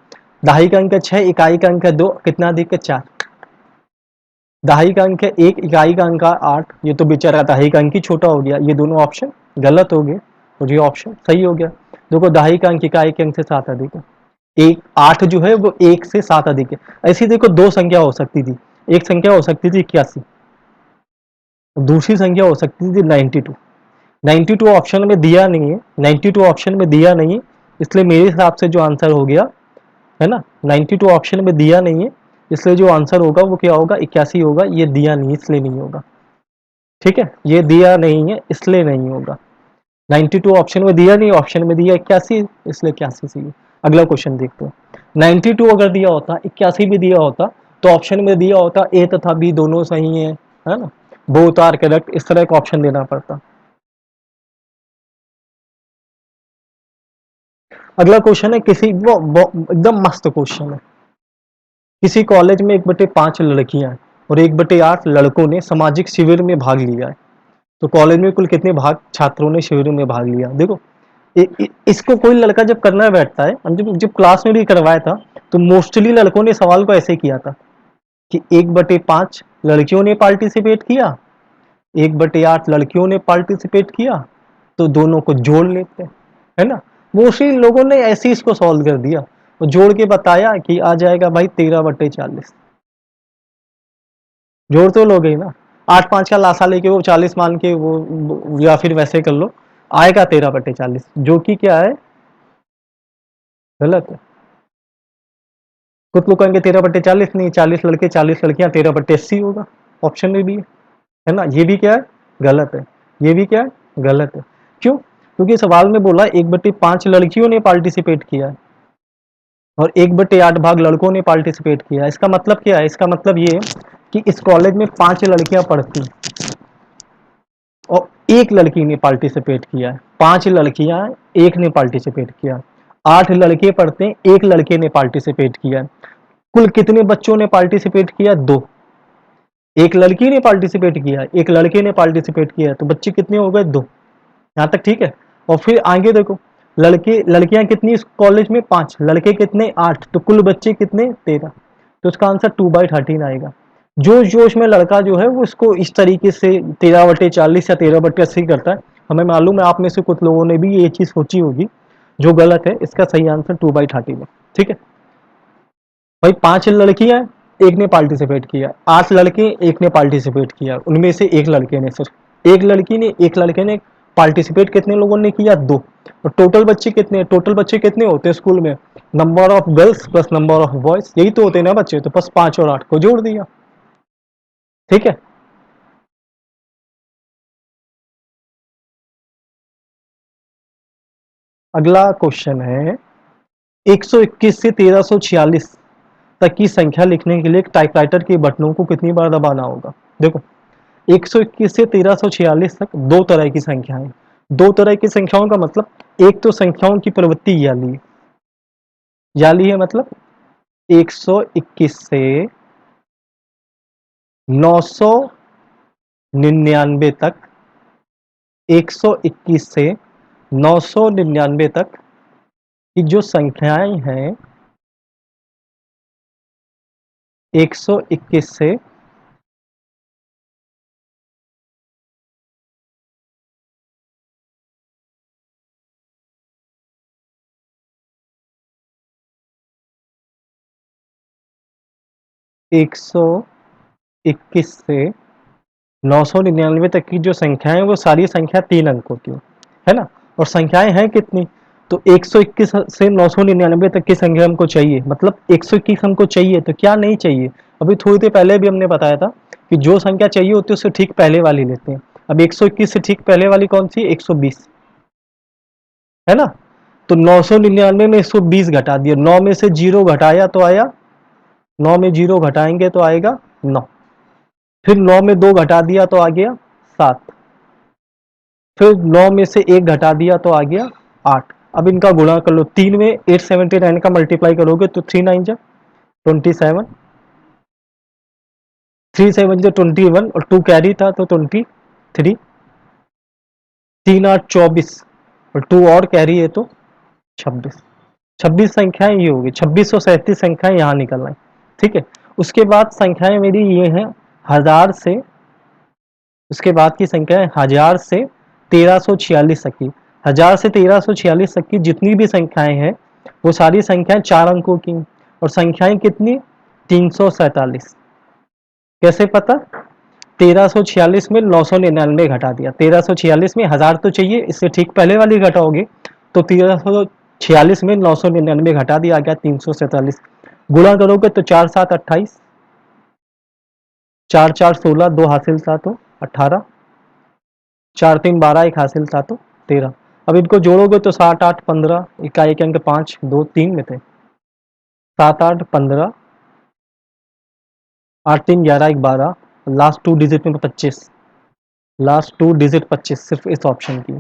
दहाई का अंक है 6, इकाई का अंक है 2, कितना अधिक है 4। दहाई का अंक है 1, इकाई का अंक है 8, ये तो बेचारा दहाई का अंक ही छोटा हो गया, ये दोनों ऑप्शन गलत हो गए और ये ऑप्शन सही हो गया। देखो दहाई का अंक इकाई के अंक से 7 अधिक है, एक 8 जो है वो 1 से 7 अधिक है। ऐसी देखो दो संख्या हो सकती थी, एक संख्या हो सकती थी 81, दूसरी संख्या हो सकती थी 92। 92 ऑप्शन में दिया नहीं है, 92 ऑप्शन में दिया नहीं है, इसलिए मेरे हिसाब से जो आंसर हो गया है ना, 92 ऑप्शन में दिया नहीं है, इसलिए जो आंसर होगा वो क्या होगा 81 होगा, ये दिया नहीं इसलिए नहीं होगा, ठीक है, ये दिया नहीं है इसलिए नहीं होगा। 92 ऑप्शन में दिया नहीं, ऑप्शन में दिया 81, इसलिए 81 सही है। अगला क्वेश्चन देखते हैं। 92 अगर दिया होता, 81 भी दिया होता, तो ऑप्शन में दिया होता ए तथा बी दोनों सही है ना, बोथ आर करेक्ट, इस तरह का ऑप्शन देना पड़ता। अगला क्वेश्चन है किसी वो एकदम मस्त क्वेश्चन है। किसी कॉलेज में 1/5 लड़कियां हैं और 1/8 लड़कों ने सामाजिक शिविर में भाग लिया है। तो कॉलेज में कुल कितने भाग छात्रों ने शिविर में भाग लिया? देखो, इसको कोई लड़का जब करना बैठता है, हम जब जब क्लास में भी करवाया था, तो मोस्टली लड़कों ने सवाल को ऐसे किया था कि 1/5 लड़कियों ने पार्टिसिपेट किया, 1/8 लड़कियों ने पार्टिसिपेट किया, तो दोनों को जोड़ लेते हैं, है ना। मोस्टली लोगों ने ऐसे ही इसको सॉल्व कर दिया और जोड़ के बताया कि आ जाएगा भाई 13/40। जोड़ तो लोगे ही ना, 8 5 का लासा लेके वो 40 मान के वो या फिर वैसे कर लो, आएगा 13/40, जो कि क्या है, गलत है। कुछ लोग कहेंगे 13/40 नहीं, 40 लड़के 40 लड़कियां 13/80 होगा, ऑप्शन में भी है ना। ये भी क्या है, गलत है। ये भी क्या है, गलत है। क्यों? क्योंकि सवाल में बोला 1/5 लड़कियों ने पार्टिसिपेट किया है और 1/8 भाग लड़कों ने पार्टिसिपेट किया है। इसका मतलब क्या है, इसका मतलब ये कि इस कॉलेज में 5 लड़कियां पढ़ती और एक लड़की ने पार्टिसिपेट किया है, 5 लड़कियां, एक ने पार्टिसिपेट किया, 8 लड़के पढ़ते हैं, एक लड़के ने पार्टिसिपेट किया है। कुल कितने बच्चों ने पार्टिसिपेट किया? 2। एक लड़की ने पार्टिसिपेट किया, एक लड़के ने पार्टिसिपेट किया, तो बच्चे कितने हो गए? 2। यहाँ तक ठीक है। और फिर आगे देखो, लड़के लड़कियां कितनी इस कॉलेज में? 5, लड़के कितने? 8, तो कुल बच्चे कितने? 13। तो इसका आंसर 2/13 आएगा। जोश जोश में लड़का जो है वो इसको इस तरीके से 13/40 या 13/80 करता है। हमें मालूम है आप में से कुछ लोगों ने भी ये चीज सोची होगी, जो गलत है। इसका सही आंसर 2/13 है। ठीक है भाई, 5 लड़कियां, एक ने पार्टिसिपेट किया, 8 लड़के, एक ने पार्टिसिपेट किया, उनमें से एक लड़के ने, सिर्फ एक लड़की ने, एक लड़के ने पार्टिसिपेट कितने लोगों ने किया? 2। और टोटल बच्चे कितने? टोटल बच्चे कितने होते हैं स्कूल में? Number of girls plus number of boys, यही तो होते हैं ना बच्चे, तो बस 5 और 8 को जोड़ दिया। ठीक है। अगला क्वेश्चन है, 121 से 1346 तक की संख्या लिखने के लिए एक टाइपराइटर के बटनों को कितनी बार दबाना होगा? देखो, 121 से 1346 तक दो तरह की संख्याएं, दो तरह की संख्याओं का मतलब, एक तो संख्याओं की प्रवृत्ति याली है, याली है मतलब 121 से 999 तक, 121 से 999 तक की जो संख्याएं हैं, 121 से 121 से 999 तक की जो संख्याएं, वो सारी संख्या 3 अंकों की है ना। और संख्याएं हैं कितनी? तो 121 से 999 तक की संख्या हमको चाहिए, मतलब 121 हमको चाहिए, तो क्या नहीं चाहिए? अभी थोड़ी देर पहले भी हमने बताया था कि जो संख्या चाहिए होती है उससे ठीक पहले वाली लेते हैं। अब 121 से ठीक पहले वाली कौन सी? 120, है ना। तो 999 में 120 घटा दिया, 9 में से 0 घटाया तो आया, 9 में 0 घटाएंगे तो आएगा 9, फिर 9 में 2 घटा दिया तो आ गया 7, फिर 9 में से 1 घटा दिया तो आ गया 8। अब इनका गुणा कर लो, 3 में 879 का मल्टीप्लाई करोगे तो 3 9 जा 27, 3 7 जा 21 और 2 कैरी था तो 23, 3 8 24 और 2 और कैरी है तो 26। 26 संख्याएं ये होगी, 2637 संख्याएं यहाँ निकल आई। ठीक है। उसके बाद संख्याएं मेरी ये हैं, हजार से, उसके बाद की संख्या है 1000 से 1346 तक की। 1000 से 1346 तक की जितनी भी संख्याएं हैं, वो सारी संख्याएं 4 अंकों की, और संख्याएं कितनी? 347। कैसे पता? 1346 में 999 घटा दिया, 1346 में 1000 तो चाहिए, इससे ठीक पहले वाली घटाओगे, तो 1346 में 999 घटा दिया, आ गया 347। गुणा करोगे तो 4 7 28, 4 4 16, 2 हासिल था तो 18, 4 3 12, 1 हासिल था तो 13। अब इनको जोड़ोगे तो 7 8 15, इकाई के अंक 5 2 3 में थे। 7 8 15, 8 3 11 1 12, लास्ट 2 डिजिट में 25, लास्ट 2 डिजिट 25 सिर्फ इस ऑप्शन की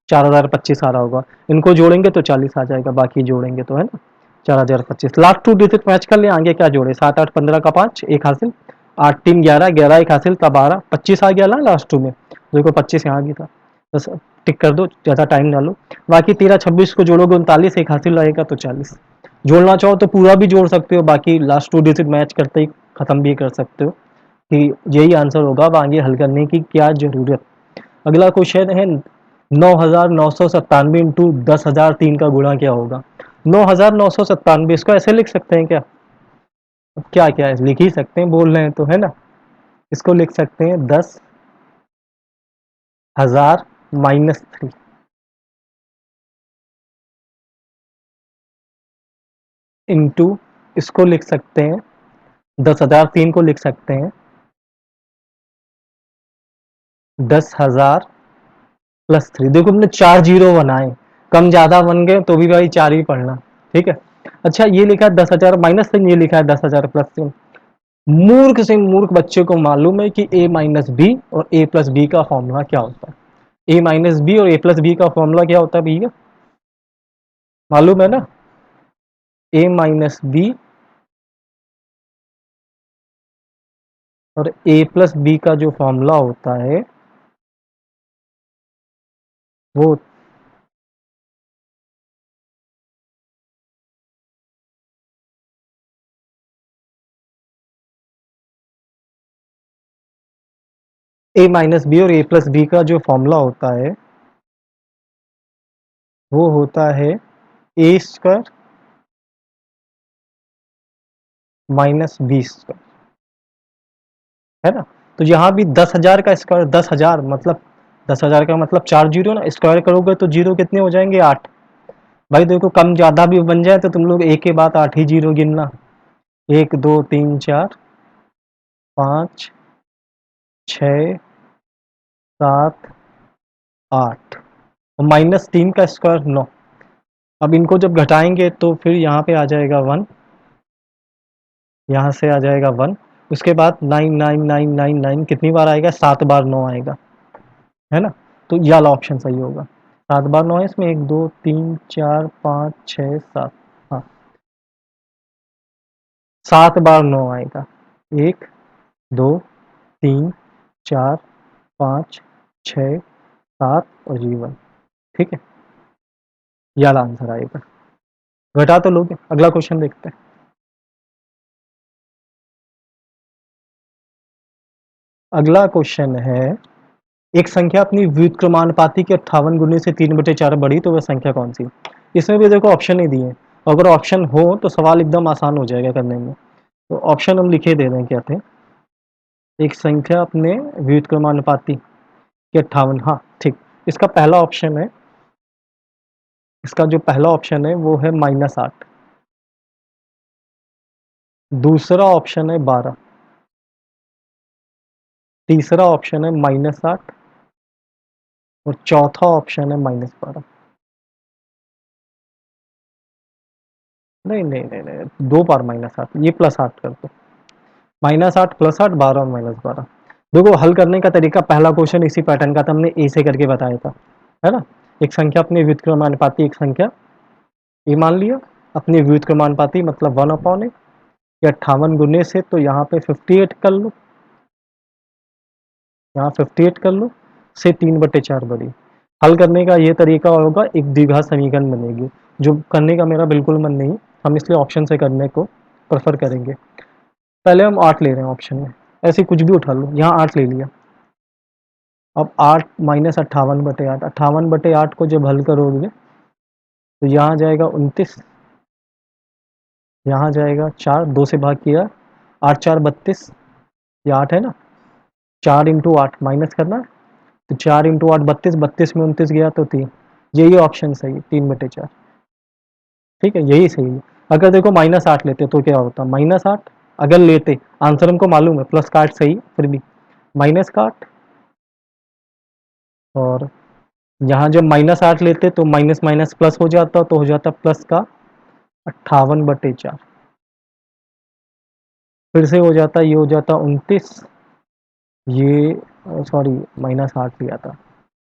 4025 आ रहा होगा। इनको जोड़ेंगे तो 40 आ जाएगा, बाकी जोड़ेंगे तो है ना 4025। लास्ट 2 डिजिट मैच कर ले, आगे क्या जोड़े, 7 8 15 का 5 एक हासिल, 8 3 11 11 एक हासिल का 12, 25 आ गया ना लास्ट 2 में, देखो 25 यहाँ भी था, बस टिक कर दो, ज़्यादा टाइम ना लो। बाकी 13 26 को जोड़ोगे 39, एक हासिल रहेगा तो 40। जोड़ना चाहो तो पूरा भी जोड़ सकते हो, बाकी लास्ट 2 डिजिट मैच करते ही ख़त्म भी कर सकते हो कि यही आंसर होगा। अब आगे हल करने की क्या ज़रूरत। अगला क्वेश्चन है 9997 इंटू 10,003 का गुणा क्या होगा। 9997 इसको ऐसे लिख सकते हैं क्या, अब क्या क्या है लिख ही सकते हैं, बोल रहे हैं तो है ना। इसको लिख सकते हैं 10,000 माइनस 3 इंटू, इसको लिख सकते हैं 10,003 को लिख सकते हैं 10,000 प्लस 3। देखो हमने 4 जीरो बनाए, कम ज़्यादा बन गए तो भी भाई 4 ही पढ़ना, ठीक है। अच्छा ये लिखा है 10,000 माइनस 3, ये लिखा है 10,000 प्लस 3। मूर्ख से मूर्ख बच्चे को मालूम है कि a माइनस बी और a प्लस बी का फॉर्मूला क्या होता है। a माइनस बी और a प्लस बी का फॉर्मूला क्या होता है भैया, मालूम है ना। a माइनस बी और a प्लस बी का जो फॉर्मूला होता है वो a माइनस बी और a प्लस बी का जो फॉर्मूला होता है वो होता है a square minus B square, है ना। तो यहाँ भी 10,000 का स्क्वायर, 10,000 मतलब 10,000 का मतलब 4 जीरो ना, स्क्वायर करोगे तो जीरो कितने हो जाएंगे 8। भाई देखो कम ज़्यादा भी बन जाए तो तुम लोग एक के बाद 8 ही जीरो गिनना, 1 2 3 4 5 6 7 8 और माइनस 3 का स्क्वायर 9। अब इनको जब घटाएंगे तो फिर यहाँ पे आ जाएगा 1, यहाँ से आ जाएगा 1, उसके बाद 99999 कितनी बार आएगा, 7 बार 9 आएगा, है ना। तो ये वाला ऑप्शन सही होगा, 7 बार 9 है इसमें, 1 2 3 4 5 6 7, हाँ 7 बार 9 आएगा, 1 2 3 4 5 6 7 और जी 1, ठीक है, ये वाला आंसर आएगा। घटा तो लोगे। अगला क्वेश्चन देखते हैं। अगला क्वेश्चन है, एक संख्या अपनी व्युत्क्रमानुपाती के 58 गुने से 3/4 बढ़ी तो वह संख्या कौन सी। इसमें भी देखो ऑप्शन ही दिए, अगर ऑप्शन हो तो सवाल एकदम आसान हो जाएगा करने में। तो ऑप्शन हम लिखे दे रहे हैं क्या थे, एक संख्या अपने व्युत्क्रमानुपाती के 58, हाँ ठीक। इसका पहला ऑप्शन है, इसका जो पहला ऑप्शन है वो है -8, दूसरा ऑप्शन है 12, तीसरा ऑप्शन है -8 और चौथा ऑप्शन है -12। नहीं नहीं नहीं नहीं, 2 बार -8, ये +8 कर दो, -8 +8 12 और -12। देखो हल करने का तरीका, पहला क्वेश्चन इसी पैटर्न का था, हमने ए से करके बताया था, है ना। एक संख्या अपने व्युत्क्रमानुपाती, एक संख्या ये मान लिया अपनी व्युत्क्रमानुपाती मतलब 1/8, या 58 गुने से तो यहाँ पे 58 कर लो, यहाँ 58 कर लो, से 3/4 बढ़ी। हल करने का ये तरीका होगा, एक द्विघात समीकरण बनेगी, जो करने का मेरा बिल्कुल मन नहीं, हम इसलिए ऑप्शन से करने को प्रेफर करेंगे। पहले हम 8 ले रहे हैं ऑप्शन में, ऐसे कुछ भी उठा लो, यहाँ 8 ले लिया। अब 8 माइनस 58/8, 58/8 को जब हल करोगे तो यहाँ जाएगा 29, यहाँ जाएगा 4, 2 से भाग किया, 8 4 32, ये 8 है ना, 4 इंटू 8 माइनस करना है, तो 4 इंटू 8 32, 32 में 29 गया तो 3, यही ऑप्शन सही है 3/4, ठीक है यही सही है। अगर देखो -8 लेते तो क्या होता, -8 अगर लेते, आंसर हमको मालूम है प्लस का 8 सही, फिर भी माइनस का 8 और यहाँ जब -8 लेते तो माइनस माइनस प्लस हो जाता, तो हो जाता प्लस का 58/4। फिर से हो जाता, ये हो जाता 29, ये सॉरी -8 लिया था,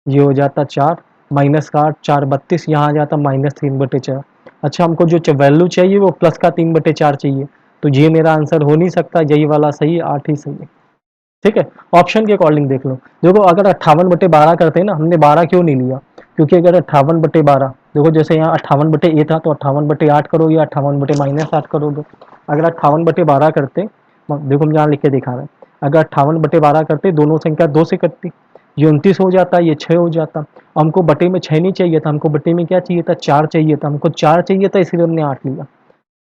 ये हो जाता 4, माइनस का 8, 4 32, यहाँ आ जाता -3/4। अच्छा, हमको जो वैल्यू चाहिए वो प्लस का 3/4 चाहिए, तो ये मेरा आंसर हो नहीं सकता, यही वाला सही है, 8 ही सही है। ठीक है, ऑप्शन के अकॉर्डिंग देख लो। देखो अगर 58/12 करते हैं ना, हमने 12 क्यों नहीं लिया, क्योंकि अगर 58/12, देखो जैसे यहाँ 58/a था, तो 58/8 करोगे या 58/-8 करोगे। अगर 58/12 करते, देखो हम यहाँ लिख के दिखा रहे हैं, अगर 58/12 करते, दोनों संख्या 2 से कटती, ये 29 हो जाता, ये 6 हो जाता। हमको बटे में 6 नहीं चाहिए था, हमको बटे में क्या चाहिए था, 4 चाहिए था, हमको 4 चाहिए था, इसलिए हमने 8 लिया।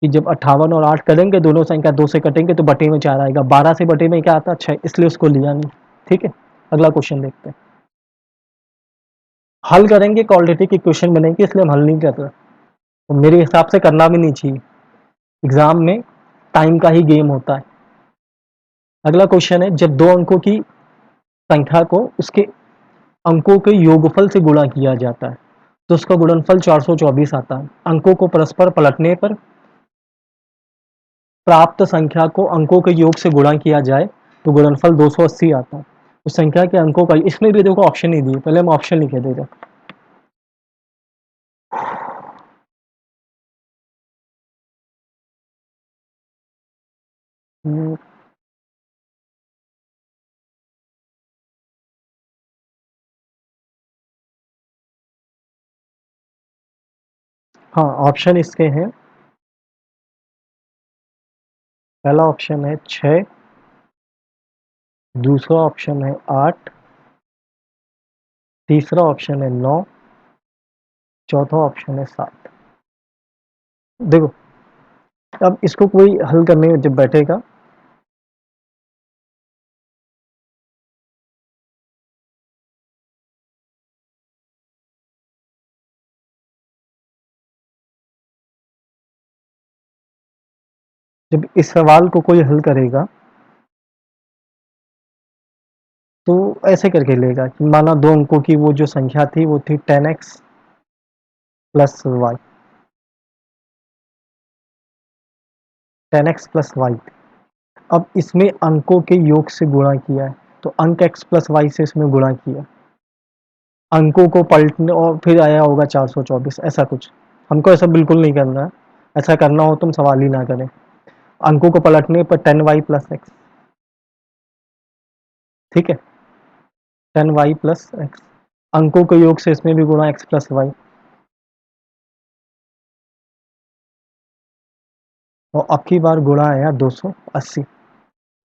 कि जब 58 और 8 करेंगे, दोनों संख्या 2 से कटेंगे, तो बटे में 4 आएगा, 12 से बटे में क्या आता, 6, इसलिए उसको लिया नहीं। ठीक है, अगला क्वेश्चन देखते हैं। हल करेंगे, क्वाड्रेटिक इक्वेशन बनेगी, इसलिए हम हल नहीं कर रहे, तो मेरे हिसाब से करना भी नहीं चाहिए, एग्जाम में टाइम का ही गेम होता है। अगला क्वेश्चन है, जब दो अंकों की संख्या को उसके अंकों के योगफल से गुणा किया जाता है, तो उसका गुणनफल 424 आता है। अंकों को परस्पर पलटने पर प्राप्त संख्या को अंकों के योग से गुणा किया जाए, तो गुणनफल 280 आता है। उस संख्या के अंकों का, इसमें भी देखो ऑप्शन नहीं दिए, पहले हम ऑप्शन लिखे देते। हाँ, ऑप्शन इसके हैं, पहला ऑप्शन है 6, दूसरा ऑप्शन है 8, तीसरा ऑप्शन है 9, चौथा ऑप्शन है 7। देखो, अब इसको कोई हल करने में जब बैठेगा, जब इस सवाल को कोई हल करेगा, तो ऐसे करके लेगा कि माना दो अंकों की वो जो संख्या थी वो थी 10x plus Y, 10x plus Y. अब इसमें अंकों के योग से गुणा किया है, तो अंक x प्लस वाई से इसमें गुणा किया, अंकों को पलटने और फिर आया होगा 424, ऐसा कुछ। हमको ऐसा बिल्कुल नहीं करना है, ऐसा करना हो तुम सवाल ही ना करें। अंकों को पलटने पर 10y प्लस एक्स, ठीक है, 10y प्लस एक्स, अंकों के योग से इसमें भी गुणा x प्लस वाई, और अब की बार गुणा आया 280।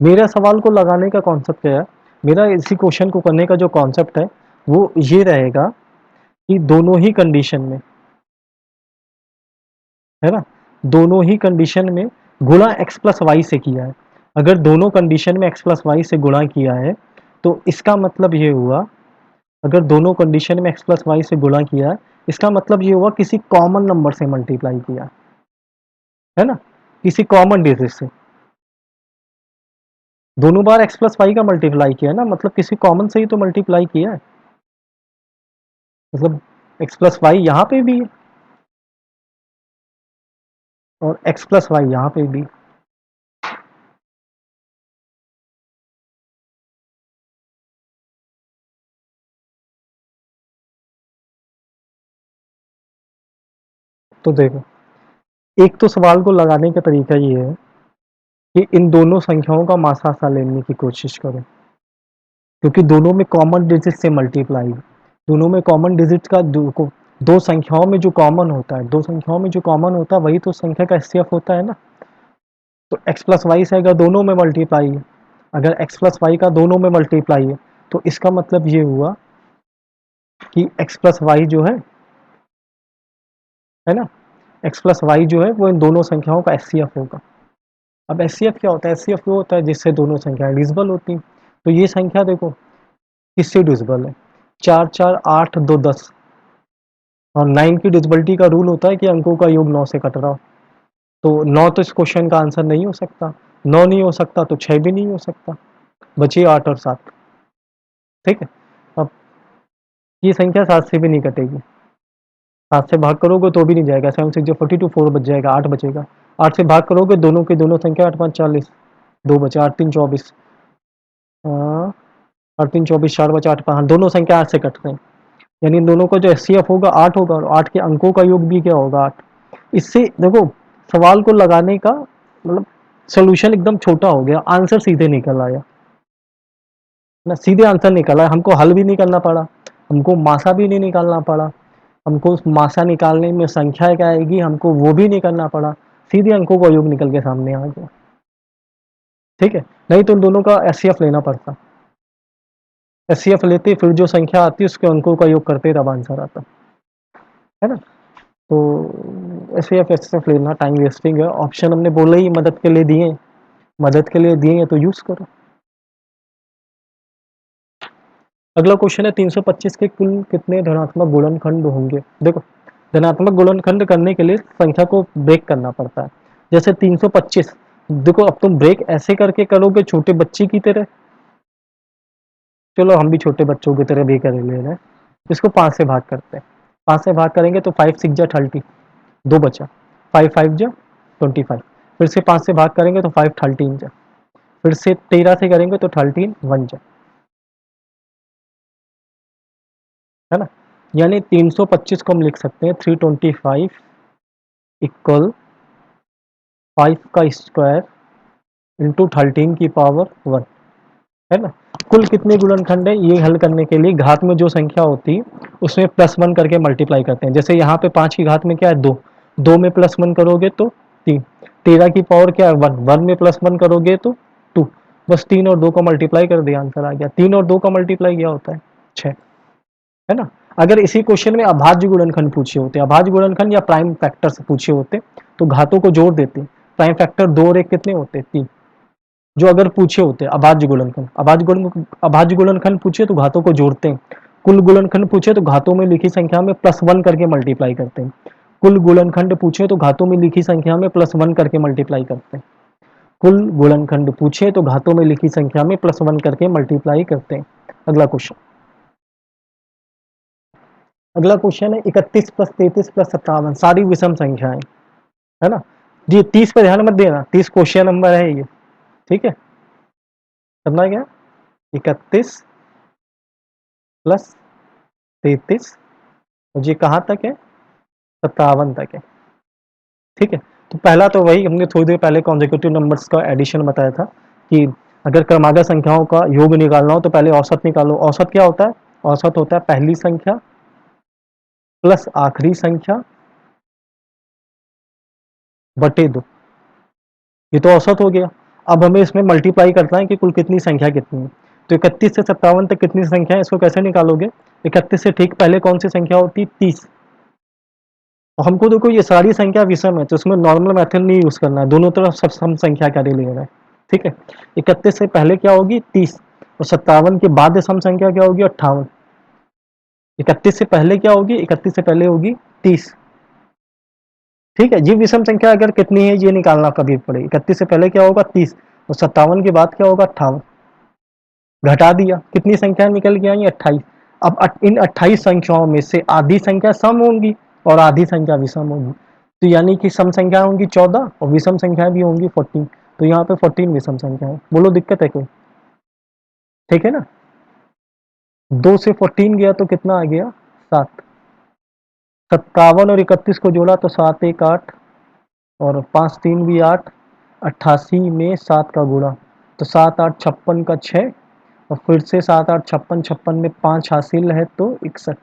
मेरा सवाल को लगाने का कॉन्सेप्ट क्या है, मेरा इसी क्वेश्चन को करने का जो कॉन्सेप्ट है वो ये रहेगा कि दोनों ही कंडीशन में, है ना, दोनों ही कंडीशन में गुणा x प्लस वाई से किया है। अगर दोनों कंडीशन में x प्लस वाई से गुणा किया है, तो इसका मतलब ये हुआ, अगर दोनों कंडीशन में x प्लस वाई से गुणा किया है, इसका मतलब ये हुआ किसी कॉमन नंबर से मल्टीप्लाई किया है ना, किसी कॉमन डिजिट से। दोनों बार x प्लस वाई का मल्टीप्लाई किया है ना, मतलब किसी कॉमन से ही तो मल्टीप्लाई किया है, मतलब x प्लस वाई यहाँ पे भी है और x प्लस वाई यहाँ पे भी। तो देखो, एक तो सवाल को लगाने का तरीका ये है कि इन दोनों संख्याओं का मासासा लेने की कोशिश करो, क्योंकि दोनों में कॉमन डिजिट से मल्टीप्लाई, दोनों में कॉमन डिजिट का दो संख्याओं में जो कॉमन होता है, दो संख्याओं में जो कॉमन होता है वही तो संख्या का एचसीएफ होता है ना। तो x प्लस वाई से अगर दोनों में मल्टीप्लाई है, अगर x प्लस वाई का दोनों में मल्टीप्लाई है, तो इसका मतलब ये हुआ कि x प्लस वाई जो है ना, x प्लस वाई जो है वो इन दोनों संख्याओं का एचसीएफ होगा। अब एचसीएफ क्या होता है, एचसीएफ वो होता है जिससे दोनों संख्याएं डिविजिबल होती हैं। तो ये संख्या देखो किससे डिविजिबल है, 4 4 8 2 10, और 9 की डिविजिबिलिटी का रूल होता है कि अंकों का योग 9 से कट रहा हो। तो 9 तो इस क्वेश्चन का आंसर नहीं हो सकता, 9 नहीं हो सकता तो 6 भी नहीं हो सकता, बची 8 और 7। ठीक है, अब ये संख्या 7 से भी नहीं कटेगी, 7 से भाग करोगे तो भी नहीं जाएगा, 7 6 42 4 बच जाएगा, 8 बचेगा, 8 से भाग करोगे दोनों की दोनों संख्या 8 5 40, 2 बचे, 8 3 24, 8 3 24, 4 बचे, 8 5, दोनों संख्या 8 से कट रहे हैं, यानी इन दोनों का जो एचसीएफ होगा 8 होगा और 8 के अंकों का योग भी क्या होगा 8। इससे देखो सवाल को लगाने का मतलब सोल्यूशन एकदम छोटा हो गया, आंसर सीधे निकल आया ना, सीधे आंसर निकल आया, हमको हल भी नहीं करना पड़ा, हमको मासा भी नहीं निकालना पड़ा, हमको उस मासा निकालने में संख्या क्या आएगी हमको वो भी नहीं करना पड़ा, सीधे अंकों का योग निकल के सामने आ गया। ठीक है, नहीं तो इन दोनों का एचसीएफ लेना पड़ता, एचसीएफ लेते फिर जो संख्या आती उसके अंकों का योग करते तब आंसर आता है ना। तो एचसीएफ एचसीएफ लेना टाइम वेस्टिंग है, ऑप्शन हमने बोला ही मदद के लिए दिए, मदद के लिए दिए हैं तो यूज करो। अगला क्वेश्चन है 325 के कुल कितने धनात्मक गुणनखंड होंगे। देखो धनात्मक गुणनखंड करने के लिए संख्या को ब्रेक करना पड़ता है, जैसे 325, देखो अब तुम ब्रेक ऐसे करके करोगे छोटे बच्चे की तरह, चलो हम भी छोटे बच्चों की तरह भी कर ले रहे हैं, इसको 5 से भाग करते हैं, 5 से भाग करेंगे तो 5 6 जा 30, 2 बचा, 5 5 जा 25, फिर से 5 से भाग करेंगे तो 5 13 जा, फिर से 13 से करेंगे तो 13 1 जा, है ना। यानी 325 को हम लिख सकते हैं 325 इक्वल 5 का स्क्वायर इंटू 13 की पावर 1, है ना। कुल कितने गुणनखंड है ये हल करने के लिए घात में जो संख्या होती है उसमें +1 करके मल्टीप्लाई करते हैं, जैसे यहाँ पे 5 की घात में क्या है 2, 2 में +1 करोगे तो 3, 13 की पावर क्या है 1, 1 में +1 करोगे तो 2, बस 3 और 2 को मल्टीप्लाई कर दिया आंसर आ गया, 3 और 2 का मल्टीप्लाई क्या होता है 6, है ना। अगर इसी क्वेश्चन में अभाज्य गुणनखंड पूछे होते, अभाज्य गुणनखंड या प्राइम फैक्टर से पूछे होते तो घातों को जोड़ देते, प्राइम फैक्टर 2 और 1 कितने होते 3, जो अगर पूछे होते अभाज्य गुणनखंड, अभाज्य गुणनखंड पूछे तो घातों को जोड़ते हैं, कुल गुणनखंड पूछे तो घातों में लिखी संख्या में +1 करके मल्टीप्लाई करते हैं, कुल गुणनखंड पूछे तो घातों में लिखी संख्या में +1 करके मल्टीप्लाई करते हैं, कुल गुणनखंड पूछे तो घातों में लिखी संख्या में +1 करके मल्टीप्लाई करते हैं। अगला क्वेश्चन, अगला क्वेश्चन है 31 + 33 + 57 सारी विषम संख्याएं, है ना। जी 30 पर ध्यान मत देना, 30 क्वेश्चन नंबर है ये, ठीक है। करना क्या 31 + 33 और ये कहाँ तक है 57 तक है, ठीक है। तो पहला तो वही हमने थोड़ी देर पहले कॉन्जिक्यूटिव नंबर्स का एडिशन बताया था कि अगर क्रमागत संख्याओं का योग निकालना हो तो पहले औसत निकालो, औसत क्या होता है, औसत होता है पहली संख्या प्लस आखिरी संख्या बटे 2, ये तो औसत हो गया। अब हमें इसमें मल्टीप्लाई करना है कि कुल कितनी संख्या कितनी है, तो 31 से 57 तक कितनी संख्या है इसको कैसे निकालोगे, 31 से ठीक पहले कौन सी संख्या होती है 30, और हमको देखो ये सारी संख्या विषम है तो इसमें नॉर्मल मेथड नहीं यूज करना है, दोनों तरफ सब सम संख्या का ले लेना है, ठीक है। 31 से पहले क्या होगी 30 और 57 के बाद सम संख्या क्या होगी 58, 31 से पहले क्या होगी 31 से पहले होगी 30, ठीक है। ये विषम संख्या अगर कितनी है ये निकालना कभी पड़े, 31 से पहले क्या होगा 30 और 57 के बाद क्या होगा 58, घटा दिया कितनी संख्या निकल के आई 28, अब इन 28 संख्याओं में से आधी संख्या सम होंगी और आधी संख्या विषम होगी, तो यानी कि सम संख्या होंगी 14 और विषम संख्या भी होंगी 14, तो यहाँ पे 14 विषम संख्या है, बोलो दिक्कत है कोई, ठीक है ना। 2 से 14 गया तो कितना आ गया 7, 57 और 31 को जोड़ा तो 7 1 8 और 5 3 भी 8, 88 में 7 का गुणा तो 7 8 56 का 6 और फिर से 7 8 56 56 में 5 हासिल है तो 61,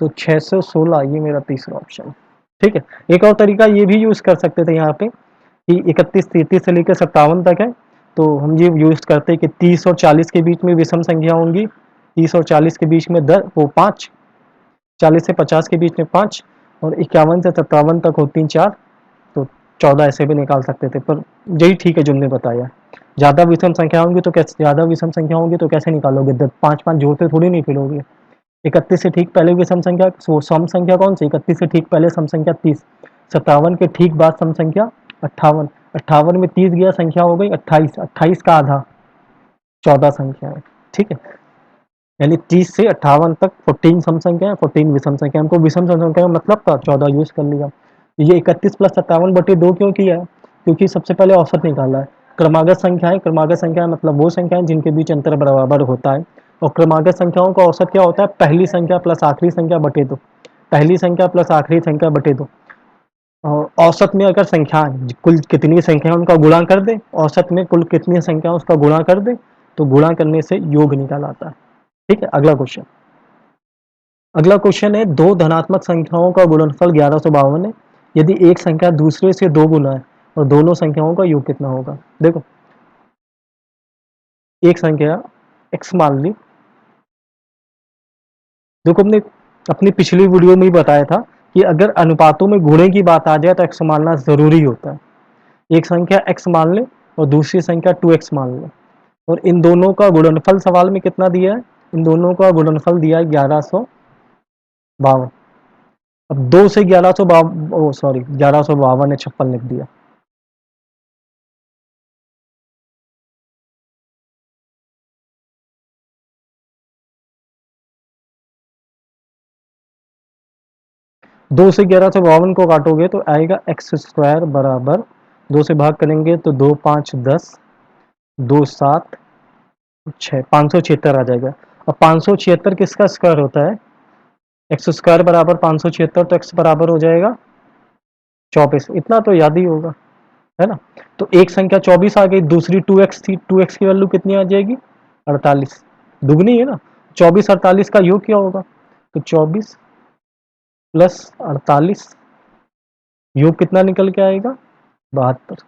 तो 616 ये मेरा तीसरा ऑप्शन है, ठीक है। एक और तरीका ये भी यूज कर सकते थे यहाँ पे कि 31 33 से लेकर 57 तक है, तो हम ये यूज करते हैं कि 30 और 40 के बीच में विषम संख्या होंगी, 30 और 40 के बीच में 10 वो 5, 40 से 50 के बीच में 5 और 51 से 57 तक होती 4, तो 14 ऐसे भी निकाल सकते थे, पर यही ठीक है जो हमने बताया। ज़्यादा विषम संख्या होंगी तो कैसे, ज़्यादा विषम संख्या होंगी तो कैसे निकालोगे, 5 5 जोड़ते थोड़ी नहीं फिरोगे। 31 से ठीक पहले विषम संख्या सम संख्या कौन सी, 31 से ठीक पहले सम संख्या 30, 57 के ठीक बाद सम संख्या 58, 58 में 30 गया संख्या हो गई 28, 28 का आधा 14 संख्या है, ठीक है। यानी 30 से 58 तक 14 सम संख्या है, 14 विषम संख्या। हमको विषम संख्या का मतलब था 14 यूज कर लिया। ये 31 प्लस 57/2 क्यों किया है? क्योंकि सबसे पहले औसत निकाला है। क्रमागत संख्या है, क्रमागत संख्या मतलब वो संख्या है जिनके बीच अंतर बराबर होता है। और क्रमागत संख्याओं का औसत क्या होता है? पहली संख्या प्लस आखिरी संख्या बटे 2। पहली संख्या प्लस आखिरी संख्या बटे 2। और औसत में अगर संख्या कुल कितनी संख्या उनका गुणा कर दे, औसत में कुल कितनी संख्या उसका गुणा कर दे, तो गुणा करने से योग निकाल आता है। ठीक है, अगला क्वेश्चन। अगला क्वेश्चन है, दो धनात्मक संख्याओं का गुणनफल 1152 है। यदि एक संख्या दूसरे से 2 गुना है और दोनों संख्याओं का योग कितना होगा? देखो, एक संख्या x मान ली। देखो, अपने अपनी पिछली वीडियो में ही बताया था कि अगर अनुपातों में गुणे की बात आ जाए तो x मानना जरूरी होता है। एक संख्या x मान ले और दूसरी संख्या 2x मान ले, और इन दोनों का गुणनफल सवाल में कितना दिया है? इन दोनों का गुणनफल दिया है 1152। अब 2 से 1152, ओ सॉरी 1152 ने 56 लिख दिया। दो से 1152 को काटोगे तो आएगा एक्स स्क्वायर बराबर, 2 से भाग करेंगे तो 2 5 10, 2 7 6, 576 आ जाएगा। अब 576 किसका स्क्वायर होता है? एक्स स्क्वायर बराबर 576, तो एक्स बराबर हो जाएगा 24। इतना तो याद ही होगा, है ना? तो एक संख्या 24 आ गई, दूसरी 2x थी, 2x की वैल्यू कितनी आ जाएगी? 48। दुगनी है ना? 24 48 का योग क्या होगा? तो 24 प्लस 48, योग कितना निकल के आएगा? 72।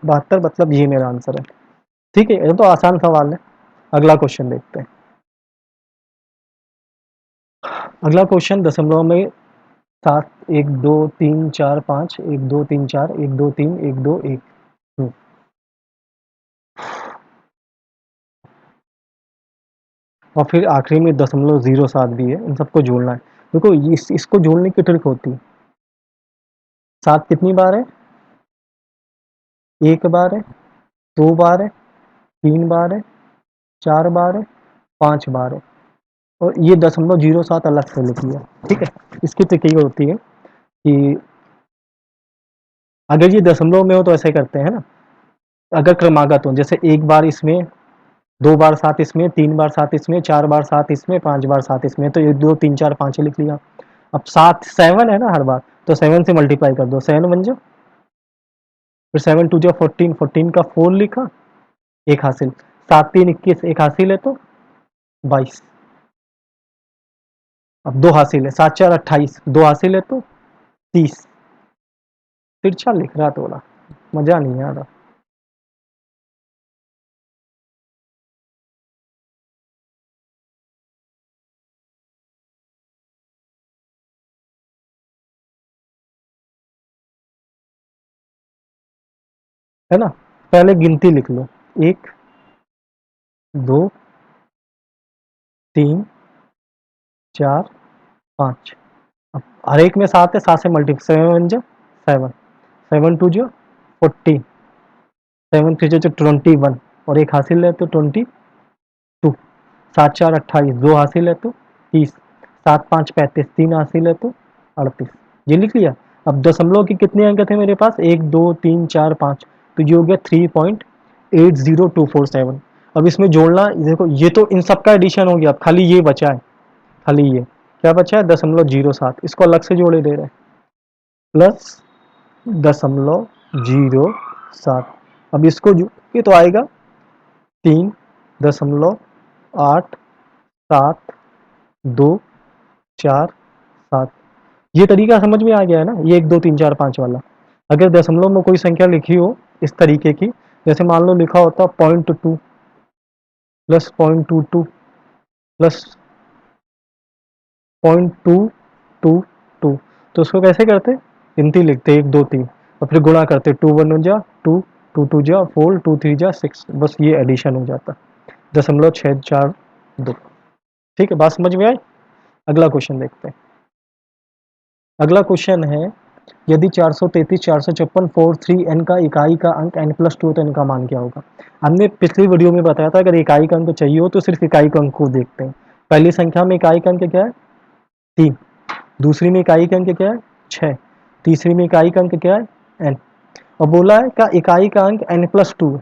72 मतलब ये मेरा आंसर है। ठीक है, ये तो आसान सवाल है। अगला क्वेश्चन देखते हैं। अगला क्वेश्चन दशमलव में 7 1 2 3 4 5 1 2 3 4 1 2 3 1 2 1। और फिर आखिरी में 0.07 भी है, इन सबको जोड़ना है। देखो, इसको जोड़ने की ट्रिक होती है। 7 कितनी बार है? एक बार है, 2 बार है, 3 बार है, 4 बार है, 5 बार है, और ये 0.07 अलग से लिख लिया। ठीक है, इसकी ट्रिक ये होती है कि अगर ये दशमलव में हो तो ऐसे करते हैं ना, अगर क्रमागत हो, जैसे एक बार इसमें, 2 बार 7 इसमें, 3 बार 7 इसमें, 4 बार 7 इसमें, 5 बार 7 इसमें, तो 1 2 3 4 5 लिख लिया। अब 7 7 है ना हर बार, तो 7 से मल्टीप्लाई कर दो, 7 बन जाओ। फिर 7 2 जो 14, 14 का 4 लिखा, एक हासिल। 7 3 21, एक हासिल है तो 22। अब 2 हासिल है, 7 4 28, 2 हासिल है तो 30। तिरछा लिख रहा थोड़ा, मजा नहीं आ रहा, है ना? पहले गिनती लिख लो, 1 2 3 4 5। अब हर एक में 7 है, 7 से मल्टीप्लाई, 7 बन जाओ 7, 7 2 जो 14, 7 3 जो 21, और एक हासिल है तो 22। 7 4 28, 2 हासिल है तो 30, 7 5 35, 3 हासिल है तो 38। ये लिख लिया। अब दशमलव की कितने अंक थे मेरे पास? 1 2 3 4 5, तो ये हो गया 3.80247। अब इसमें जोड़ना, देखो ये तो इन सब का एडिशन हो गया, अब खाली ये बचा है। खाली ये क्या बचा है? 0.07, इसको अलग से जोड़े दे रहे हैं, प्लस 0.07। अब इसको ये तो आएगा 3.87247। ये तरीका समझ में आ गया है ना, ये 1 2 3 4 5 वाला। अगर दशमलव में कोई संख्या लिखी हो इस तरीके की, जैसे मान लो लिखा होता 0.2 प्लस 0.22 प्लस 0.222, तो उसको कैसे करते? गिनती लिखते 1 2 3, और फिर गुणा करते, 2 1 जा 2, 2 2 जा 4, 2 3 जा 6, बस ये एडिशन हो जाता 0.642। ठीक है, बात समझ में आई? अगला क्वेश्चन देखते हैं। अगला क्वेश्चन है, यदि 433, 456, 43 n का इकाई का अंक n+2 तो इनका मान क्या होगा? हमने पिछली वीडियो में बताया था अगर इकाई का अंक चाहिए हो तो सिर्फ इकाई का अंक को देखते हैं। पहली संख्या में इकाई का अंक क्या है? 3, दूसरी में इकाई का अंक क्या है? 6, तीसरी में इकाई का अंक क्या है? n। और बोला है का इकाई का अंक n+2 है,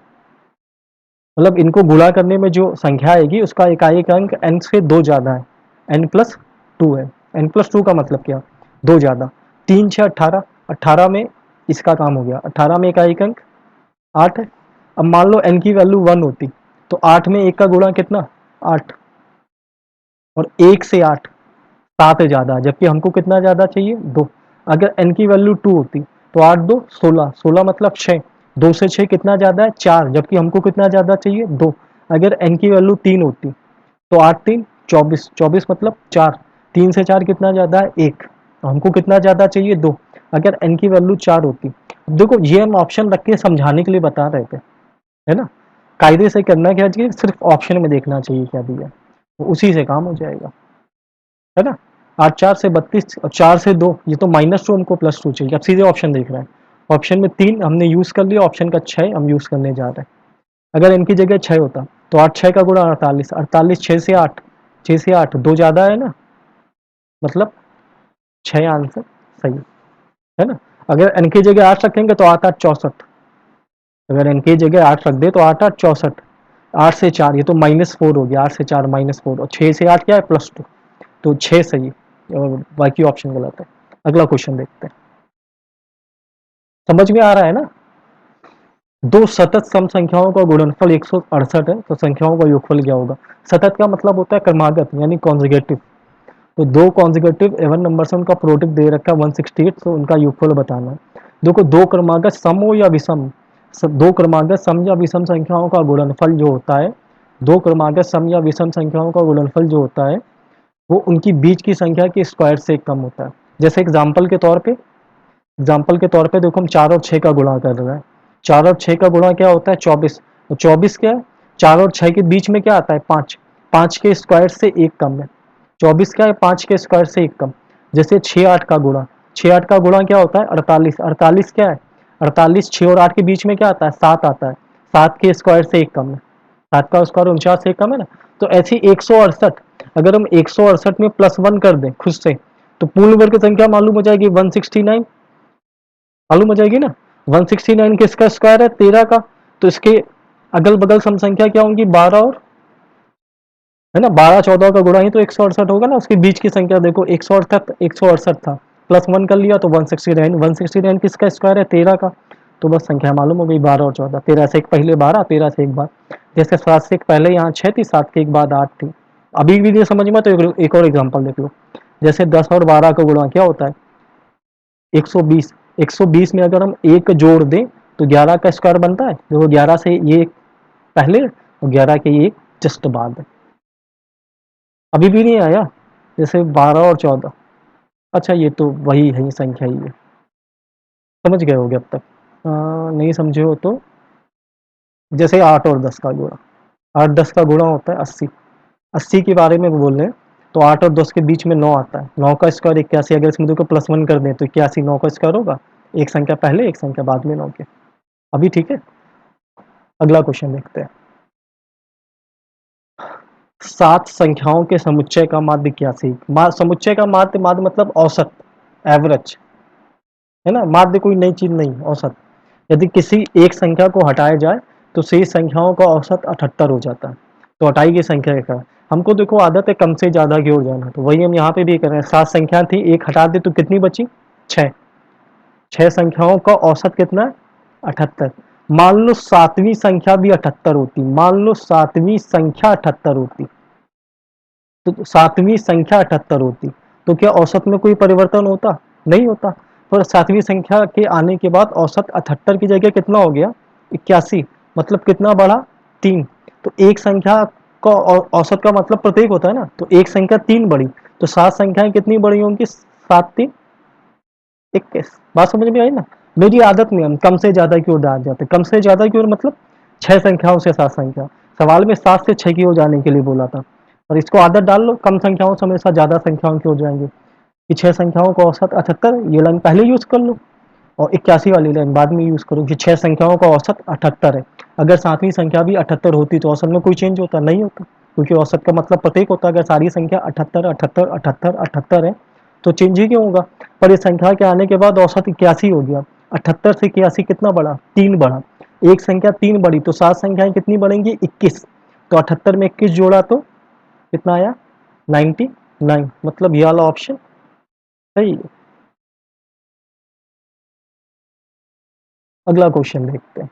मतलब इनको गुणा करने में जो संख्या आएगी उसका इकाई का अंक n से 2 ज़्यादा है, n+2 है। n+2 का मतलब क्या? 2 ज़्यादा। 3 6 18, 18 में इसका काम हो गया, 18 में इकाई का अंक 8 है। अब मान लो n की वैल्यू 1 होती तो 8 में 1 का गुणा कितना? 8, और 1 से 8 7 ज़्यादा है, जबकि हमको कितना ज़्यादा चाहिए? 2। अगर n की वैल्यू 2 होती तो 8 2 16, 16 मतलब 6, 2 से 6 कितना ज़्यादा है? 4, जबकि हमको कितना ज़्यादा चाहिए? 2। अगर n की वैल्यू 3 होती तो 8 3 24, 24 मतलब 4, 3 से 4 कितना ज़्यादा है? 1, हमको कितना ज़्यादा चाहिए? 2। अगर n की वैल्यू 4 होती, देखो ये हम ऑप्शन रख के समझाने के लिए बता रहे थे, है ना? कायदे से करना क्या चाहिए? सिर्फ ऑप्शन में देखना चाहिए क्या दिया है, तो उसी से काम हो जाएगा, है ना? 8 4 से 32 और 4 से 2, ये तो -2 हमको +2 चाहिए। अब सीधे ऑप्शन देख रहे हैं, ऑप्शन में 3 हमने यूज़ कर लिया, ऑप्शन का 6 हम यूज़ करने जा रहे हैं। अगर इनकी जगह 6 होता तो 8 6 का गुणा 48, 48 6 से 8, 6 से 8 2 ज़्यादा है ना, मतलब 6 आंसर सही है ना? अगर n की जगह 8 रखेंगे तो 8 8 64, अगर n की जगह 8 रख दे तो 8 8 64, 8 से 4 ये तो -4 हो गया, 8 से 4 -4, और 6 से 8 क्या है? +2, तो 6 सही और बाकी ऑप्शन गलत है। अगला क्वेश्चन देखते हैं, समझ में आ रहा है ना? दो सतत सम संख्याओं का गुणनफल 168 है तो संख्याओं का योगफल क्या होगा? सतत का मतलब होता है क्रमागत यानी कॉन्जिगेटिव, तो दो कॉन्जिगेटिव एवन नंबर से उनका प्रोडक्ट दे रखा है 168, तो उनका योगफल बताना है। देखो दो क्रमागत सम हो या विषम, दो क्रमागत सम या विषम संख्याओं का गुणनफल जो होता है, दो क्रमागत सम या विषम संख्याओं का गुणनफल जो होता है वो उनकी बीच की संख्या के स्क्वायर से कम होता है। जैसे एग्जाम्पल के तौर पे देखो हम 4 और 6 का गुणा कर रहे हैं, 4 और 6 का गुणा क्या होता है? 24, और 24 क्या है? 4 और 6 के बीच में क्या आता है? 5, 5 के स्क्वायर से एक कम है। 24 क्या है? 5 के स्क्वायर से एक कम। जैसे 6 8 का गुणा, 6 8 का गुणा क्या होता है? 48, 48 क्या है? 48 6 और 8 के बीच में क्या आता है? 7 आता है, 7 के स्क्वायर से एक कम है, 7 का स्क्वायर 49 से एक कम है ना। तो ऐसी 168, अगर हम 168 में +1 कर दें खुद से तो पूर्ण वर्ग संख्या मालूम हो जाएगी 169, मालूम हो जाएगी ना। 169 किसका स्क्वायर है? 13 का, तो इसके अगल बगल सम संख्या क्या होंगी? 12 और, है ना, 12 14 का गुणा ही तो 168 होगा ना। उसके बीच की संख्या देखो 168 था, +1 कर लिया तो 169, 169 किसका स्क्वायर है? 13 का, तो बस संख्या मालूम हो गई 12 और 14, 13 से एक पहले 12, 13 से एक बाद, जैसे 7 से एक पहले यहाँ 6 थी, 7 के एक बाद 8 थी। अभी भी नहीं समझ में तो एक और एग्जाम्पल देख लो, जैसे 10 और 12 का गुणा क्या होता है? 120, 120 में अगर हम एक जोड़ दें तो 11 का स्क्वायर बनता है, देखो 11 से ये पहले और 11 के ये जस्ट बाद है। अभी भी नहीं आया? जैसे 12 और 14, अच्छा ये तो वही है, ये संख्या ही है, समझ गए होगे अब तक? नहीं समझे हो तो जैसे 8 और 10 का गुणा, 8 10 का गुणा होता है 80, 80 के बारे में बोल रहे हैं, तो 8 और 10 के बीच में 9 आता है, 9 का स्क्वायर 81, अगर इसमें देखो +1 कर दें तो 81 9 का स्क्वायर होगा, एक संख्या पहले एक संख्या बाद में 9 के। अभी ठीक है, अगला क्वेश्चन देखते हैं। 7 संख्याओं के समुच्चय का माध्य 81, समुच्चय का माध्य मतलब औसत, एवरेज, है ना, माध्य कोई नई चीज नहीं, औसत। यदि किसी एक संख्या को हटाया जाए तो शेष संख्याओं का औसत 78 हो जाता है, तो हटाई गई संख्या का, हमको देखो आदत है कम से ज्यादा की ओर जाना, तो वही हम यहाँ पे भी कर रहे हैं। 7 संख्या थी, एक हटा दे तो कितनी बची? 6, 6 संख्याओं का औसत कितना है? 78। मान लो सातवीं संख्या भी 78 होती, मान लो सातवीं संख्या 78 होती, तो सातवीं संख्या 78 होती तो क्या औसत में कोई परिवर्तन होता? नहीं होता। पर सातवीं संख्या के आने के बाद औसत 78 की जगह कितना हो गया? 81, मतलब कितना बढ़ा? 3। तो एक संख्या का औसत का मतलब प्रत्येक होता है ना, तो एक संख्या 3 बढ़ी, तो 7 संख्याएं कितनी बढ़ी होंगी? 7 3 21। बात समझ में आई ना? मेरी आदत में हम कम से ज्यादा की ओर जा जाते, कम से ज्यादा की ओर मतलब 6 संख्याओं से 7 संख्या, सवाल में 7 से 6 की ओर जाने के लिए बोला था, और इसको आदत डाल लो, कम संख्याओं से हमेशा ज्यादा संख्याओं की ओर जाएंगे। कि 6 संख्याओं का औसत 78, ये लाइन पहले यूज़ कर लो और 81 वाली लाइन बाद में यूज़ करो कि 6 संख्याओं का औसत 78 है। अगर 7वीं संख्या भी 78 होती तो औसत में कोई चेंज होता? नहीं होता, क्योंकि औसत का मतलब प्रत्येक होता है। अगर सारी संख्या 78, 78, 78, 78 है तो चेंज ही क्यों होगा? पर इस संख्या के आने के बाद औसत 81 हो गया। 78 से 81 कितना बढ़ा? 3 बढ़ा। एक संख्या 3 बढ़ी तो 7 संख्याएं कितनी बढ़ेंगी? 21। तो 78 में 21 जोड़ा तो कितना आया? 99। मतलब ये वाला ऑप्शन सही है। अगला क्वेश्चन देखते हैं।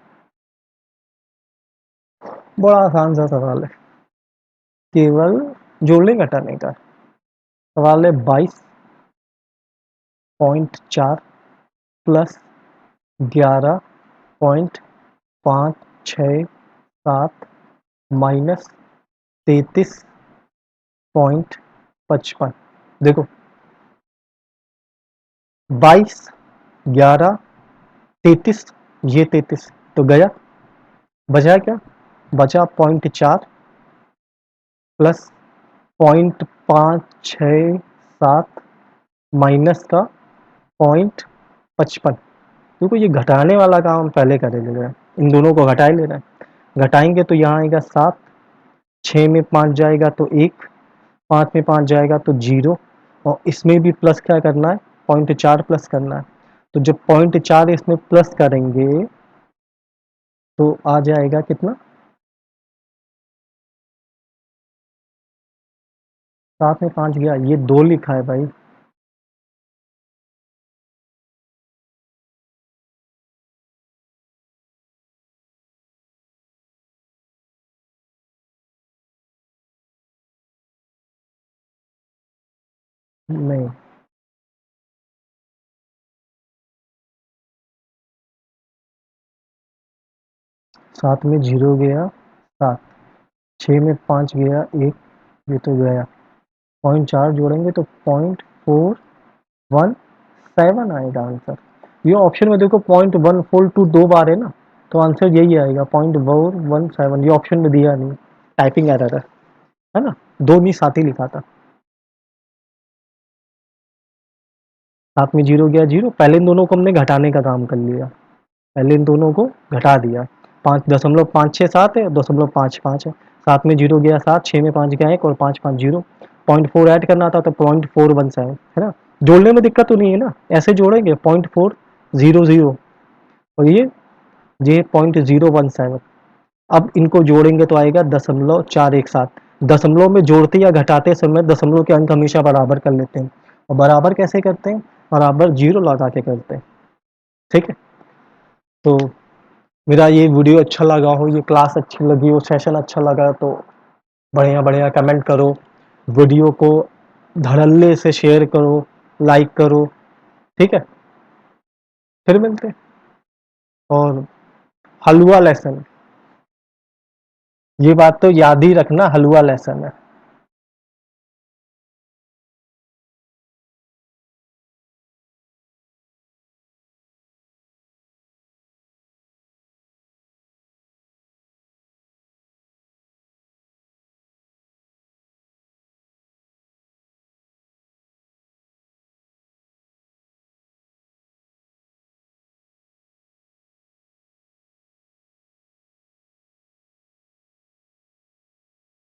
बड़ा आसान सा सवाल है, केवल जोड़ने घटाने का सवाल है। 22.4 प्लस 11.567 माइनस 33.55। देखो 22, 11, 33, ये 33 तो गया, बचा क्या? बचा 0.4 प्लस 0.567 माइनस का 0.55। देखो ये घटाने वाला काम हम पहले कर ले रहे हैं, इन दोनों को घटा ही ले रहे हैं। घटाएंगे तो यहाँ आएगा 7, 6 में 5 जाएगा तो 1, 5 में 5 जाएगा तो 0, और इसमें भी प्लस क्या करना है? 0.4 प्लस करना है। तो जब 0.4 इसमें प्लस करेंगे तो आ जाएगा कितना? 7 में 5 गया, ये 2 लिखा है भाई। नहीं, 7 में 0 गया 7, 6 में 5 गया 1, ये तो गया। 0.4 जोड़ेंगे तो 0.117 आएगा आंसर। ये ऑप्शन में देखो 0.142 2 बार है ना, तो आंसर यही आएगा 0.417। ये ऑप्शन में दिया नहीं, टाइपिंग एरर है ना? 2 नहीं 7 ही लिखा था। 7 में 0 गया 0, पहले इन दोनों को हमने घटाने का काम कर लिया, पहले इन दोनों को घटा दिया। 5.567 है, 5.55 है। 7 में 0 गया 7, 6 में 5 गया 1 और 5 5 0। 0.4 ऐड करना था तो 0.417 है ना। जोड़ने में दिक्कत तो नहीं है ना, ऐसे जोड़ेंगे 0.400 और ये 0.017। अब इनको जोड़ेंगे तो आएगा 0.417। दशमलव में जोड़ते या घटाते समय दशमलव के अंक हमेशा बराबर कर लेते हैं, और बराबर कैसे करते हैं? बराबर 0 लगा के करते हैं। ठीक है, तो मेरा ये वीडियो अच्छा लगा हो, ये क्लास अच्छी लगी हो, सेशन अच्छा लगा तो बढ़िया बढ़िया कमेंट करो, वीडियो को धड़ल्ले से शेयर करो, लाइक करो। ठीक है, फिर मिलते हैं। और हलवा लेसन, ये बात तो याद ही रखना, हलवा लेसन है।